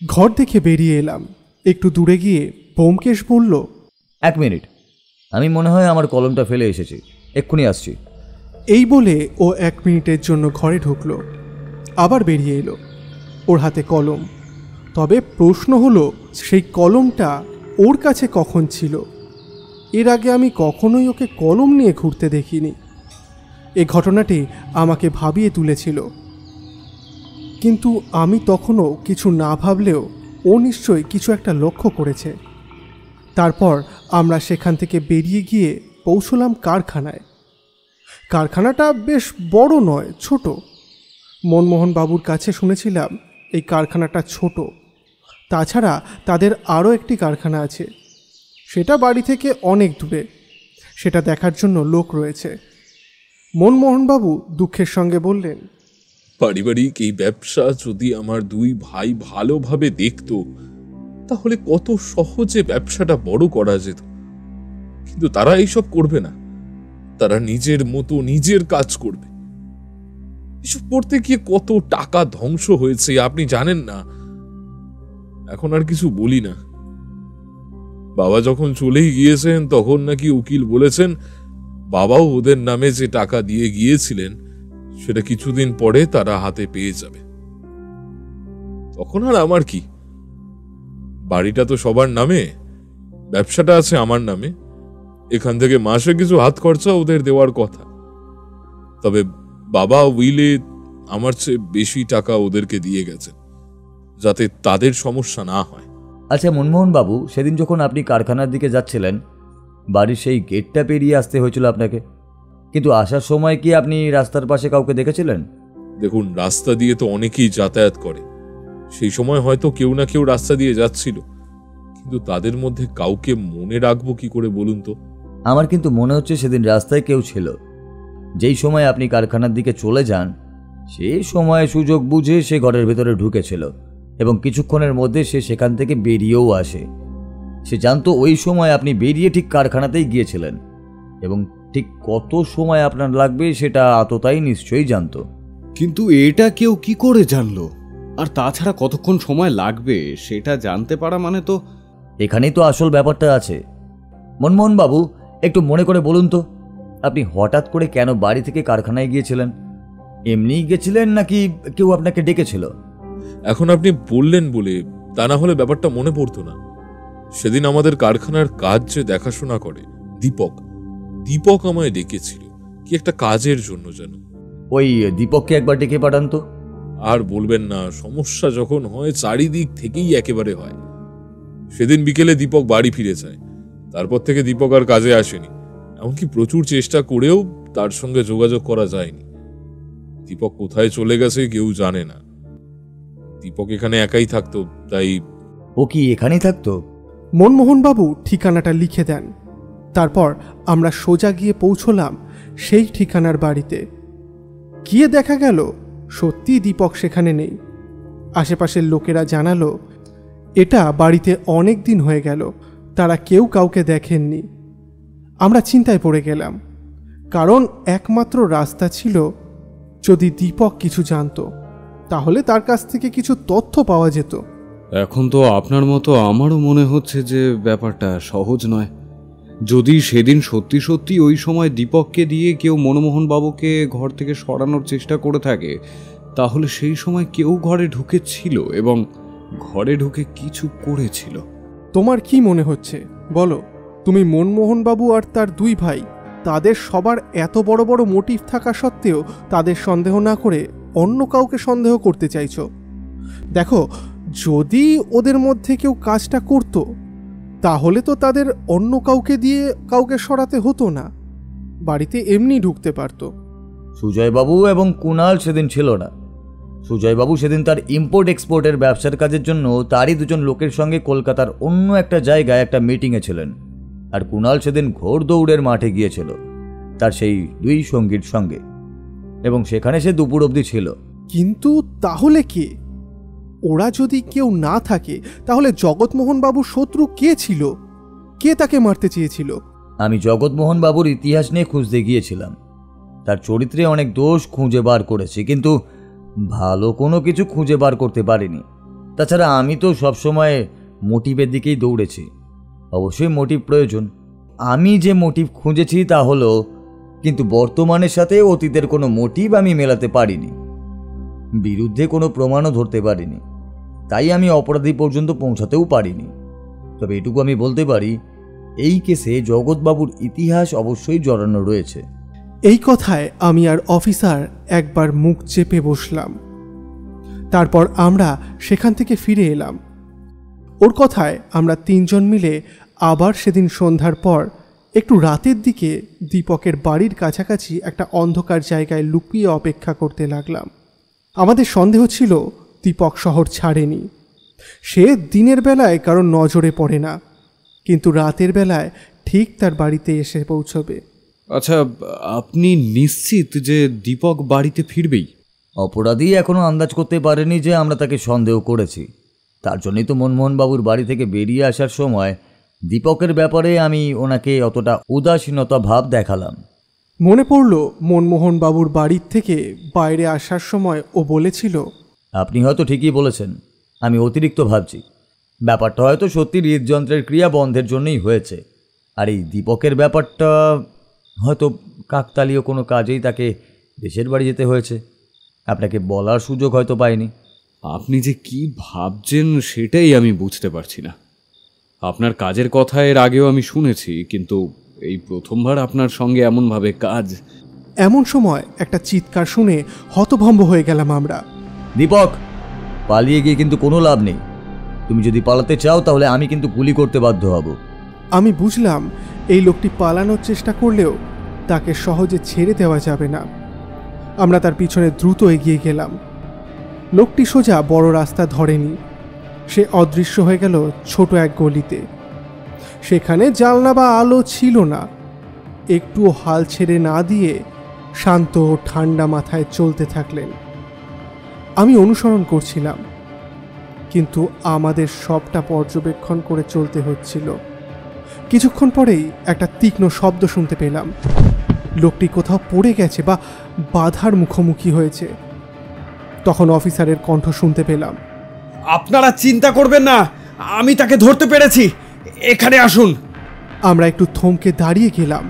ঘর দেখে বেরিয়ে এলাম। একটু দূরে গিয়ে ব্যোমকেশ বলল, 1 মিনিট, আমি মনে হয় আমার কলমটা ফেলে এসেছি, এক্ষুনি আসছি। এই বলে ও 1 মিনিটের জন্য ঘরে ঢুকলো, আবার বেরিয়ে এলো। ওর হাতে কলম। তবে প্রশ্ন হলো সেই কলমটা ওর কাছে কখন ছিল? এর আগে আমি কখনোই ওকে কলম নিয়ে ঘুরতে দেখিনি। এ ঘটনাটি আমাকে ভাবিয়ে তুলেছিল, কিন্তু আমি তখনও কিছু না ভাবলেও ও নিশ্চয়ই কিছু একটা লক্ষ্য করেছে। তারপর আমরা সেখান থেকে বেরিয়ে গিয়ে পৌঁছলাম কারখানায়। কারখানাটা বেশ বড় নয়, ছোট। মনমোহন বাবুর কাছে শুনেছিলাম এই কারখানাটা ছোট। তাছাড়া তাদের আরও একটি কারখানা আছে, সেটা বাড়ি থেকে অনেক দূরে। সেটা দেখার জন্য লোক রয়েছে। মনমোহনবাবু দুঃখের সঙ্গে বললেন, পারিবারিক এই ব্যবসা যদি আমার দুই ভাই ভালোভাবে দেখতো তাহলে কত সহজে ব্যবসাটা বড় করা যেত, কিন্তু তারা এইসব করবে না। তারা নিজের মতো নিজের কাজ করবে। এসব করতে গিয়ে কত টাকা ধ্বংস হয়েছে আপনি জানেন না। এখন আর কিছু বলি না। বাবা যখন চলেই গিয়েছেন তখন নাকি উকিল বলেছেন বাবাও ওদের নামে যে টাকা দিয়ে গিয়েছিলেন সেটা কিছুদিন পরে তারা হাতে পেয়ে যাবে। তখন আর আমার কি, বাড়িটা তো সবার নামে, ব্যবসাটা আছে আমার নামে, এখান থেকে মাসে কিছু হাত খরচা ওদের দেওয়ার কথা। তবে বাবা উইলে আমার চেয়ে বেশি টাকা ওদেরকে দিয়ে গেছেন, যাতে তাদের সমস্যা না হয়। আচ্ছা মনমোহন বাবু, সেদিন যখন আপনি কারখানার দিকে যাচ্ছিলেন, বাড়ির সেই গেটটা পেরিয়ে আসতে হয়েছিল আপনাকে, কিন্তু আসার সময় কি আপনি রাস্তার পাশে কাউকে দেখেছিলেন? দেখুন, রাস্তা দিয়ে তো অনেকেই যাতায়াত করে, সেই সময় হয়তো কেউ না কেউ রাস্তা দিয়ে যাচ্ছিল, কিন্তু তাদের মধ্যে কাউকে মনে রাখবো কি করে বলুন তো? আমার কিন্তু মনে হচ্ছে সেদিন রাস্তায় কেউ ছিল। যেই সময় আপনি কারখানার দিকে চলে যান, সেই সময় সুযোগ বুঝে সে ঘরের ভেতরে ঢুকেছিল এবং কিছুক্ষণের মধ্যে সে সেখান থেকে বেরিয়েও আসে। সে জানতো ওই সময় আপনি বেরিয়ে ঠিক কারখানাতেই গিয়েছিলেন এবং ঠিক কত সময় আপনার লাগবে সেটা আততাই নিশ্চয়ই জানতো। কিন্তু এটা কেউ কি করে জানলো? আর তাছাড়া কতক্ষণ সময় লাগবে সেটা জানতে পারা মানে তো... এখানেই তো আসল ব্যাপারটা আছে। মনমোহন বাবু, একটু মনে করে বলুন তো, আপনি হঠাৎ করে কেন বাড়ি থেকে কারখানায় গিয়েছিলেন? এমনিই গেছিলেন নাকি কেউ আপনাকে ডেকেছিল? এখন আপনি বললেন বলে, তা না হলে ব্যাপারটা মনে পড়তো না। সেদিন আমাদের কারখানার কাজ যে দেখাশোনা করে দীপক আমায় ডেকেছিল, কি একটা কাজের জন্য যেন। ওই দীপককে একবার ডেকে পাঠান তো। আর বলবেন না, সমস্যা যখন হয় চারিদিক থেকেই একেবারে হয়। সেদিন বিকেলে দীপক বাড়ি ফিরে যায়, তারপর থেকে দীপক আর কাজে আসেনি। এমনকি প্রচুর চেষ্টা করেও তার সঙ্গে যোগাযোগ করা যায়নি। দীপক কোথায় চলে গেছে কেউ জানে না। দীপক এখানে একাই থাকতো, তাই... ও কি এখানেই থাকতো? মনমোহনবাবু ঠিকানাটা লিখে দেন। তারপর আমরা সোজা গিয়ে পৌঁছলাম সেই ঠিকানার বাড়িতে। গিয়ে দেখা গেল সত্যি দীপক সেখানে নেই। আশেপাশের লোকেরা জানালো এটা বাড়িতে অনেক দিন হয়ে গেল, তারা কেউ কাউকে দেখেননি। আমরা চিন্তায় পড়ে গেলাম, কারণ একমাত্র রাস্তা ছিল যদি দীপক কিছু জানতো তাহলে তার কাছ থেকে কিছু তথ্য পাওয়া যেত। এখন তো আপনার মতো আমারও মনে হচ্ছে যে ব্যাপারটা সহজ নয়। যদি সেদিন সত্যি সত্যি ওই সময় দীপককে দিয়ে কেউ মনমোহন বাবুকে ঘর থেকে সরানোর চেষ্টা করে থাকে, তাহলে সেই সময় কেউ ঘরে ঢুকেছিল এবং ঘরে ঢুকে কিছু করেছিল। তোমার কি মনে হচ্ছে বলো? তুমি মনমোহনবাবু আর তার দুই ভাই, তাদের সবার এত বড় বড় মোটিভ থাকা সত্ত্বেও তাদের সন্দেহ না করে অন্য কাউকে সন্দেহ করতে চাইছো। দেখো, যদি ওদের মধ্যে কেউ কাজটা করত তাহলে তো তাদের অন্য কাউকে দিয়ে কাউকে সরাতে হতো না, বাড়িতে এমনি ঢুকতে পারতো। সুজয়বাবু এবং কুণাল সেদিন ছিল না। সুজয়বাবু সেদিন তার ইম্পোর্ট এক্সপোর্টের ব্যবসার কাজের জন্য তারই দুজন লোকের সঙ্গে কলকাতার অন্য একটা জায়গায় একটা মিটিংয়ে ছিলেন, আর কুণাল সেদিন ঘোড়দৌড়ের মাঠে গিয়েছিল তার সেই দুই সঙ্গীর সঙ্গে, এবং সেখানে সে দুপুর অবধি ছিল। কিন্তু তাহলে কে? ওরা যদি কেউ না থাকে তাহলে জগৎমোহন বাবুর শত্রু কে ছিল? কে তাকে মারতে চেয়েছিল? আমি জগৎমোহন বাবুর ইতিহাস নিয়ে খুঁজতে গিয়েছিলাম। তার চরিত্রে অনেক দোষ খুঁজে বার করেছি, কিন্তু ভালো কোনো কিছু খুঁজে বার করতে পারিনি। তাছাড়া আমি তো সবসময় মোটিভের দিকেই দৌড়েছি। অবশ্যই মোটিভ প্রয়োজন। আমি যে মোটিভ খুঁজেছি তা হলো, কিন্তু বর্তমানের সাথে অতীতের কোনো মোটিভ আমি মেলাতে পারিনি, বিরুদ্ধে কোনো প্রমাণও ধরতে পারিনি, তাই আমি অপরাধী পর্যন্ত পৌঁছাতেও পারিনি। তবে এটুকু আমি বলতে পারি, এই কেসে জগৎবাবুর ইতিহাস অবশ্যই জড়ানো রয়েছে। এই কথায় আমি আর অফিসার একবার মুখ চেপে বসলাম। তারপর আমরা সেখান থেকে ফিরে এলাম। ওর কথায় আমরা তিনজন মিলে আবার সেদিন সন্ধ্যার পর একটু রাতের দিকে দীপকের বাড়ির কাছাকাছি একটা অন্ধকার জায়গায় লুকিয়ে অপেক্ষা করতে লাগলাম। আমাদের সন্দেহ ছিল দীপক শহর ছাড়েনি। সে দিনের বেলায় কারো নজরে পড়ে না, কিন্তু রাতের বেলায় ঠিক তার বাড়িতে এসে পৌঁছবে। আচ্ছা, আপনি নিশ্চিত যে দীপক বাড়িতে ফিরবেই? অপরাধী এখনও আন্দাজ করতে পারেনি যে আমরা তাকে সন্দেহ করেছি। তার জন্যই তো মনমোহনবাবুর বাড়ি থেকে বেরিয়ে আসার সময় দীপকের ব্যাপারে আমি ওনাকে অতটা উদাসীনতা ভাব দেখালাম। মনে পড়ল মনমোহন বাবুর বাড়ির থেকে বাইরে আসার সময় ও বলেছিল, আপনি হয়তো ঠিকই বলেছেন, আমি অতিরিক্ত ভাবছি। ব্যাপারটা হয়তো সত্যি হৃদযন্ত্রের ক্রিয়া বন্ধের জন্যই হয়েছে, আর এই দীপকের ব্যাপারটা হয়তো কাকতালীয় কোনো কাজেই তাকে দেশের বাড়ি যেতে হয়েছে, আপনাকে বলার সুযোগ হয়তো পাইনি। আপনি যে কি ভাবছেন সেটাই আমি বুঝতে পারছি না। আপনার কাজের কথা এর আগেও আমি শুনেছি, কিন্তু এই প্রথমবার আপনার সঙ্গে এমনভাবে কাজ। এমন সময় একটা চিৎকার শুনে হতভম্ব হয়ে গেলাম আমরা। দীপক, পালিয়ে গিয়ে কিন্তু কোনো লাভ নেই। তুমি যদি পালাতে চাও তাহলে আমি কিন্তু গুলি করতে বাধ্য হব। আমি বুঝলাম এই লোকটি পালানোর চেষ্টা করলেও তাকে সহজে ছেড়ে দেওয়া যাবে না। আমরা তার পিছনে দ্রুত এগিয়ে গেলাম। লোকটি সোজা বড় রাস্তা ধরেনি, সে অদৃশ্য হয়ে গেল ছোট এক গলিতে। সেখানে জানলা বা আলো ছিল না। একটুও হাল ছেড়ে না দিয়ে শান্ত ও ঠান্ডা মাথায় চলতে থাকলেন। আমি অনুসরণ করছিলাম, কিন্তু আমাদের সবটা পর্যবেক্ষণ করে চলতে হচ্ছিল। কিছুক্ষণ পরেই একটা তীক্ষ্ণ শব্দ শুনতে পেলাম। লোকটি কোথাও পড়ে গেছে বা বাধার মুখোমুখি হয়েছে। তখন অফিসারের কণ্ঠ শুনতে পেলাম। আপনারা চিন্তা করবেন না, আমি তাকে ধরতে পেরেছি, এখানে আসুন। আমরা একটু থমকে দাঁড়িয়ে গেলাম,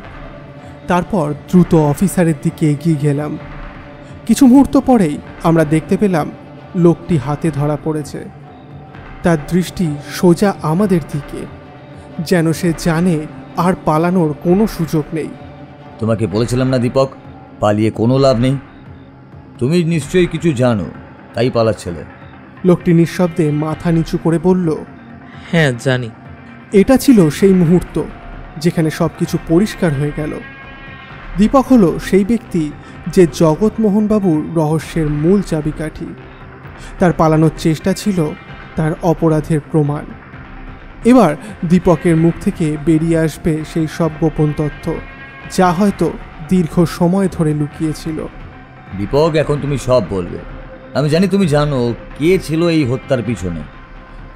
তারপর দ্রুত অফিসারের দিকে এগিয়ে গেলাম। কিছু মুহূর্ত পরেই আমরা দেখতে পেলাম লোকটি হাতে ধরা পড়েছে। তার দৃষ্টি সোজা আমাদের দিকে, যেন সে জানে আর পালানোর কোনো সুযোগ নেই। তোমাকে বলেছিলাম না দীপক, পালিয়ে কোনো লাভ নেই। তুমি নিশ্চয়ই কিছু জানো, তাই পালাচ্ছিলে। লোকটি নিঃশব্দে মাথা নিচু করে বলল, হ্যাঁ জানি। এটা ছিল সেই মুহূর্ত যেখানে সব কিছু পরিষ্কার হয়ে গেল। দীপক হলো সেই ব্যক্তি যে জগৎমোহনবাবুর রহস্যের মূল চাবিকাঠি। তার পালানোর চেষ্টা ছিল তার অপরাধের প্রমাণ। এবার দীপকের মুখ থেকে বেরিয়ে আসবে সেই সব গোপন তথ্য, যা হয়তো দীর্ঘ সময় ধরে লুকিয়েছিল। দীপক, এখন তুমি সব বলবে। আমি জানি তুমি জানো কে ছিল এই হত্যার পিছনে।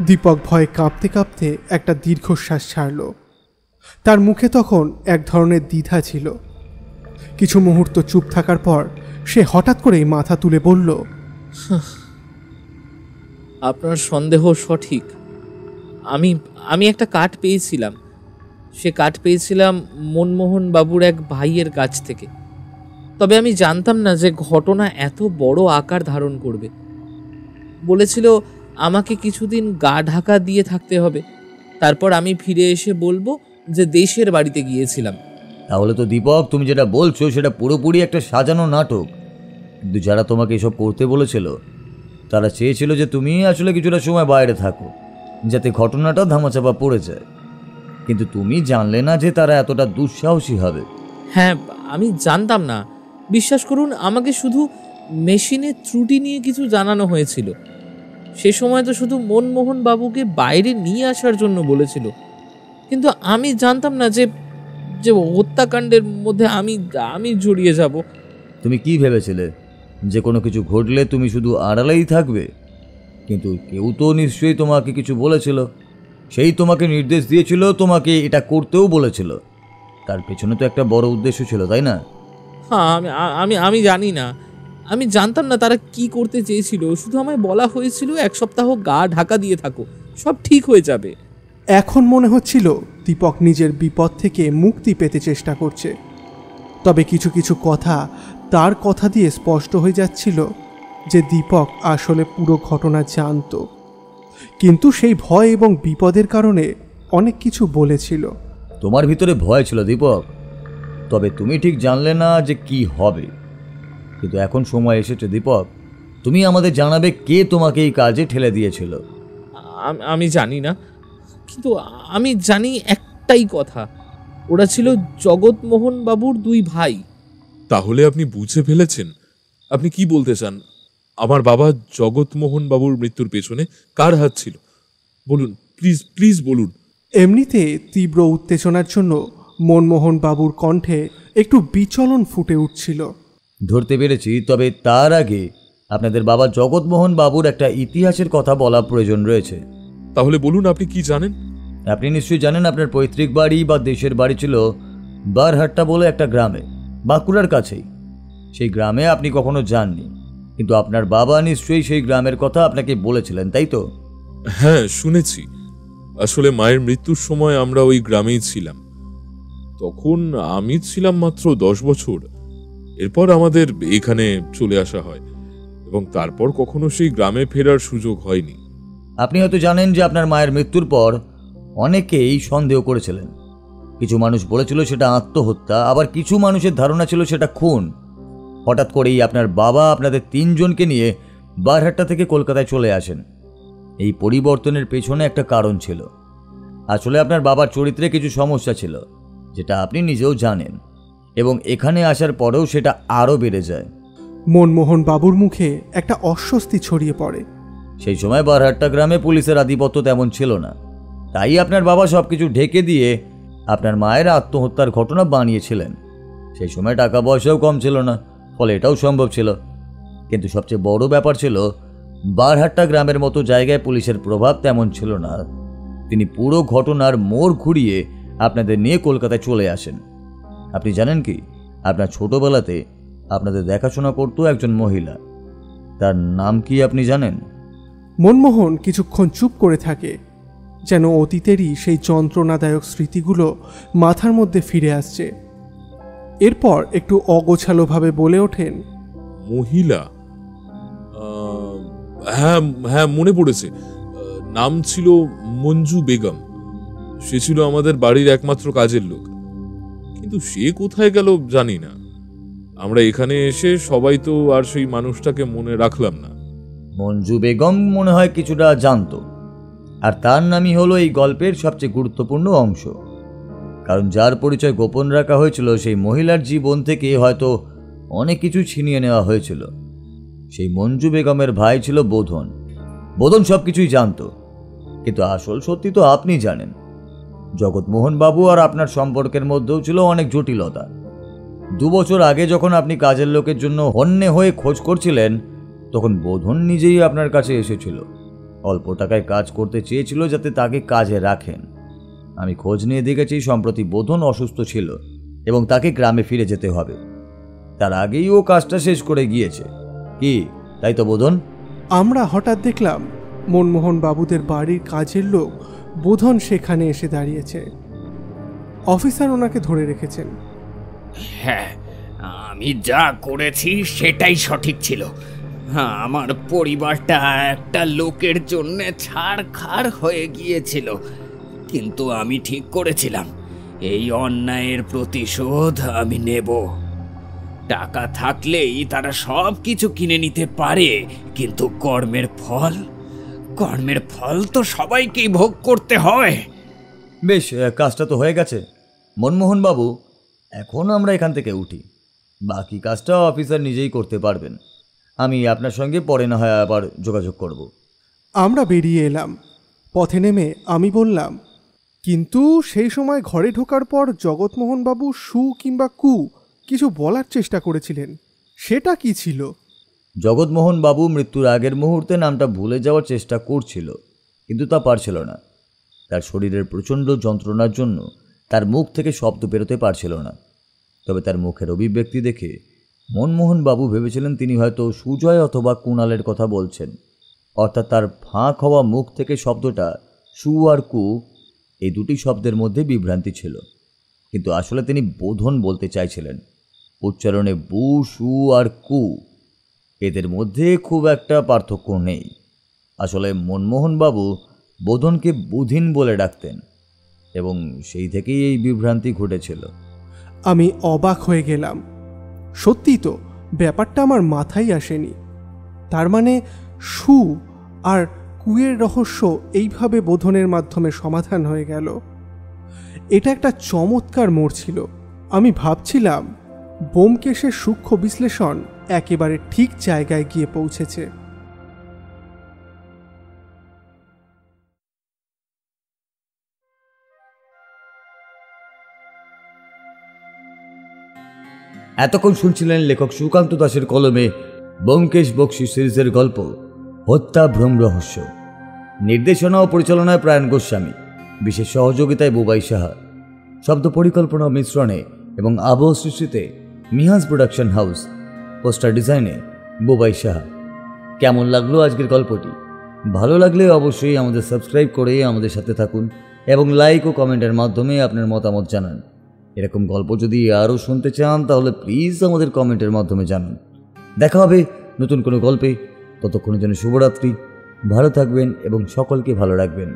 দীপক ভয়ে কাঁপতে কাঁপতে একটা দীর্ঘশ্বাস ছাড়ল। তার মুখে তখন এক ধরনের দ্বিধা ছিল। কিছু মুহূর্ত চুপ থাকার পর সে হঠাৎ করেই মাথা তুলে বলল, আপনার সন্দেহ সঠিক। আমি একটা কাঠ পেয়েছিলাম। সে কাঠ পেয়েছিলাম মনমোহন বাবুর এক ভাইয়ের কাছ থেকে। তবে আমি জানতাম না যে ঘটনা এত বড় আকার ধারণ করবে। বলেছিল আমাকে কিছুদিন গা ঢাকা দিয়ে থাকতে হবে, তারপর আমি ফিরে এসে বলবো যে দেশের বাড়িতে গিয়েছিলাম। তাহলে তো দীপক, তুমি যেটা বলছো সেটা পুরোপুরি একটা সাজানো নাটক। কিন্তু যারা তোমাকে এসব করতে বলেছিল তারা চেয়েছিল যে তুমি আসলে কিছুটা সময় বাইরে থাকো, যাতে ঘটনাটা ধামাচাপা পড়ে যায়। কিন্তু তুমি জানলে না যে তারা এতটা দুঃসাহসী হবে। হ্যাঁ, আমি জানতাম না। বিশ্বাস করুন, আমাকে শুধু মেশিনের ত্রুটি নিয়ে কিছু জানানো হয়েছিল। সে সময় তো শুধু মনমোহন বাবুকে বাইরে নিয়ে আসার জন্য বলেছিল। কিন্তু আমি জানতাম না যে যে হত্যাকাণ্ডের মধ্যে আমি জড়িয়ে যাব। তুমি কি ভেবেছিলে যে কোনো কিছু ঘটলে তুমি শুধু আড়ালেই থাকবে? কিন্তু কেউ তো নিশ্চয়ই তোমাকে কিছু বলেছিল, সেই তোমাকে নির্দেশ দিয়েছিল, তোমাকে এটা করতেও বলেছিল। তার পেছনে তো একটা বড় উদ্দেশ্য ছিল, তাই না? হ্যাঁ, আমি জানি না। আমি জানতাম না তারা কি করতে চেয়েছিল। শুধু আমায় বলা হয়েছিল 1 সপ্তাহ গা ঢাকা দিয়ে থাকো, সব ঠিক হয়ে যাবে। এখন মনে হচ্ছিল দীপক নিজের বিপদ থেকে মুক্তি পেতে চেষ্টা করছে। তবে কিছু কিছু কথা তার কথা দিয়ে স্পষ্ট হয়ে যাচ্ছিল যে দীপক আসলে পুরো ঘটনা জানত, কিন্তু সেই ভয় এবং বিপদের কারণে অনেক কিছু বলেছিল। তোমার ভিতরে ভয় ছিল দীপক, তবে তুমি ঠিক জানলে না যে কি হবে। কিন্তু এখন সময় এসেছে দীপক, তুমি আমাদের জানাবে কে তোমাকে এই কাজে ঠেলে দিয়েছিল। আমি জানি না, কিন্তু আমি জানি একটাই কথা, ওরা ছিল জগৎমোহন বাবুর 2 ভাই। তাহলে আপনি বুঝে ফেলেছেন? আপনি কি বলতে চান? আমার বাবা জগৎমোহন বাবুর মৃত্যুর পেছনে কার হাত ছিল? বলুন, প্লিজ প্লিজ বলুন। এমনিতে তীব্র উত্তেজনার জন্য মনমোহন বাবুর কণ্ঠে একটু বিচলন ফুটে উঠছিল। ধরতে পেরেছি, তবে তার আগে আপনাদের বাবা জগৎমোহন বাবুর একটা ইতিহাসের কথা বলা প্রয়োজন রয়েছে। তাহলে বলুন, আপনি কি জানেন? আপনি নিশ্চয়ই জানেন আপনার পৈতৃক বাড়ি বা দেশের বাড়ি ছিল বারহাট্টা বলে একটা গ্রামে, বাঁকুড়ার কাছেই। সেই গ্রামে আপনি কখনো যাননি, কিন্তু আপনার বাবা নিশ্চয়ই সেই গ্রামের কথা আপনাকে বলেছিলেন, তাই তো? হ্যাঁ, শুনেছি। আসলে মায়ের মৃত্যুর সময় আমরা ওই গ্রামেই ছিলাম। তখন আমি ছিলাম মাত্র 10 বছর। এরপর আমাদের এখানে চলে আসা হয় এবং তারপর কখনো সেই গ্রামে ফেরার সুযোগ হয়নি। আপনি হয়তো জানেন যে আপনার মায়ের মৃত্যুর পর অনেকেই সন্দেহ করেছিলেন। কিছু মানুষ বলেছিল সেটা আত্মহত্যা, আবার কিছু মানুষের ধারণা ছিল সেটা খুন। হঠাৎ করেই আপনার বাবা আপনাদের 3 জনকে নিয়ে বারহাট্টা থেকে কলকাতায় চলে আসেন। এই পরিবর্তনের পেছনে একটা কারণ ছিল। আসলে আপনার বাবার চরিত্রে কিছু সমস্যা ছিল, যেটা আপনি নিজেও জানেন, এবং এখানে আসার পরেও সেটা আরও বেড়ে যায়। মনমোহন বাবুর মুখে একটা অস্বস্তি ছড়িয়ে পড়ে। সেই সময় বারহাট্টা গ্রামে পুলিশের আধিপত্য তেমন ছিল না, তাই আপনার বাবা সব কিছু ঢেকে দিয়ে আপনার মায়ের আত্মহত্যার ঘটনা বানিয়েছিলেন। সেই সময় টাকা পয়সাও কম ছিল না, ফলে এটাও সম্ভব ছিল। কিন্তু সবচেয়ে বড় ব্যাপার ছিল, বারহাট্টা গ্রামের মতো জায়গায় পুলিশের প্রভাব তেমন ছিল না। তিনি পুরো ঘটনার মোড় ঘুরিয়ে আপনাদের নিয়ে কলকাতায় চলে আসেন। আপনি জানেন কি, আপনার ছোটবেলাতে আপনাদের দেখাশোনা করতো একজন মহিলা। তার নাম কি আপনি জানেন? মনমোহন কিছুক্ষণ চুপ করে থাকে, যেন অতীতেরই সেই যন্ত্রণাদায়ক স্মৃতিগুলো মাথার মধ্যে ফিরে আসছে। এরপর একটু অগোছালোভাবে বলে ওঠেন, মহিলা? হ্যাঁ হ্যাঁ, মনে পড়েছে। নাম ছিল মঞ্জু বেগম। সে ছিল আমাদের বাড়ির একমাত্র কাজের লোক, কিন্তু সে কোথায় গেল জানি না। আমরা এখানে এসে সবাই তো আর সেই মানুষটাকে মনে রাখলাম না। মঞ্জু বেগম মনে হয় কিছুটা জানতো, আর তার নামই হলো এই গল্পের সবচেয়ে গুরুত্বপূর্ণ অংশ। কারণ যার পরিচয় গোপন রাখা হয়েছিল, সেই মহিলার জীবন থেকে হয়তো অনেক কিছু ছিনিয়ে নেওয়া হয়েছিল। সেই মঞ্জু বেগমের ভাই ছিল বোধন। বোধন সব কিছুই জানতো, কিন্তু আসল সত্যি তো আপনি জানেন। জগৎমোহন বাবু আর আপনার সম্পর্কের মধ্যেও ছিল অনেক জটিলতা। 2 বছর আগে যখন আপনি কাজের লোকের জন্য হন্যে হয়ে খোঁজ করছিলেন, তখন বোধন নিজেই আপনার কাছে এসেছিল। অল্প টাকায় কাজ করতে চেয়েছিল যাতে তাকে কাজে রাখেন। আমি খোঁজ নিয়ে দেখেছি সম্প্রতি বোধন অসুস্থ ছিল এবং তাকে গ্রামে ফিরে যেতে হবে। তার আগেই ও কাজটা শেষ করে গিয়েছে। কি তাই তো বোধন? আমরা হঠাৎ দেখলাম মনমোহন বাবুদের বাড়ির কাজের লোক বোধন সেখানে এসে দাঁড়িয়েছে। অফিসার ওনাকে ধরে রেখেছেন। হ্যাঁ, আমি যা করেছি সেটাই সঠিক ছিল। হ্যাঁ, আমার পরিবারটা একটা লোকের জন্য ছাড়খাড় হয়ে গিয়েছিল, কিন্তু আমি ঠিক করেছিলাম এই অন্যায়ের প্রতিশোধ আমি নেব। টাকা থাকলেই তারা সব কিছু কিনে নিতে পারে, কিন্তু কর্মের ফল তো সবাইকেই ভোগ করতে হয়। বেশ, কাজটা তো হয়ে গেছে মনমোহন বাবু। এখন আমরা এখান থেকে উঠি। বাকি কাজটা অফিসার নিজেই করতে পারবেন। আমি আপনার সঙ্গে পরে না হয় আবার যোগাযোগ করব। আমরা বেরিয়ে এলাম। পথে নেমে আমি বললাম, কিন্তু সেই সময় ঘরে ঢোকার পর জগৎমোহন বাবু সু কিংবা কু কিছু বলার চেষ্টা করেছিলেন, সেটা কি ছিল? জগৎমোহন বাবু মৃত্যুর আগের মুহূর্তে নামটা ভুলে যাওয়ার চেষ্টা করছিল, কিন্তু তা পারছিল না। তার শরীরের প্রচণ্ড যন্ত্রণার জন্য তার মুখ থেকে শব্দ বেরোতে পারছিল না। তবে তার মুখের অভিব্যক্তি দেখে মনমোহন বাবু ভেবেছিলেন তিনি হয়তো সুজয় অথবা কুণালের কথা বলছেন। অর্থাৎ তার ফাঁক হওয়া মুখ থেকে শব্দটা সু আর কু, এই দুটি শব্দের মধ্যে বিভ্রান্তি ছিল। কিন্তু আসলে তিনি বোধন বলতে চাইছিলেন। উচ্চারণে বু, সু আর কু, এদের মধ্যে খুব একটা পার্থক্য নেই। আসলে মনমোহন বাবু বোধনকে বুধিন বলে ডাকতেন, এবং সেই থেকেই এই বিভ্রান্তি ঘটেছিল। আমি অবাক হয়ে গেলাম। সত্যি তো, ব্যাপারটা আমার মাথায় আসেনি। তার মানে সু আর কুয়ের রহস্য এইভাবে বোধনের মাধ্যমে সমাধান হয়ে গেল। এটা একটা চমৎকার মোড় ছিল। আমি ভাবছিলাম ব্যোমকেশের সূক্ষ্ম বিশ্লেষণ একেবারে ঠিক জায়গায় গিয়ে পৌঁছেছে। এতক্ষণ শুনছিলেন লেখক সুকান্ত দাসের কলমে ব্যোমকেশ বক্সী সিরিজের গল্প হত্যা ভ্রম রহস্য। নির্দেশনা ও পরিচালনায় প্রায়ণ গোস্বামী, বিশেষ সহযোগিতায় বুবাই সাহা, শব্দ পরিকল্পনা মিশ্রণে এবং আবহ সৃষ্টিতে মিহাজ প্রোডাকশন হাউস, পোস্টার ডিজাইনে বুবাই সাহা। কেমন লাগলো আজকের গল্পটি? ভালো লাগলে অবশ্যই আমাদের সাবস্ক্রাইব করে আমাদের সাথে থাকুন এবং লাইক ও কমেন্টের মাধ্যমে আপনার মতামত জানান। এরকম গল্প যদি আরও শুনতে চান তাহলে প্লিজ আমাদের কমেন্টের মাধ্যমে জানান। দেখা হবে নতুন কোনো গল্পে। ততক্ষণের জন্য শুভরাত্রি। ভালো থাকবেন এবং সকলকে ভালো রাখবেন।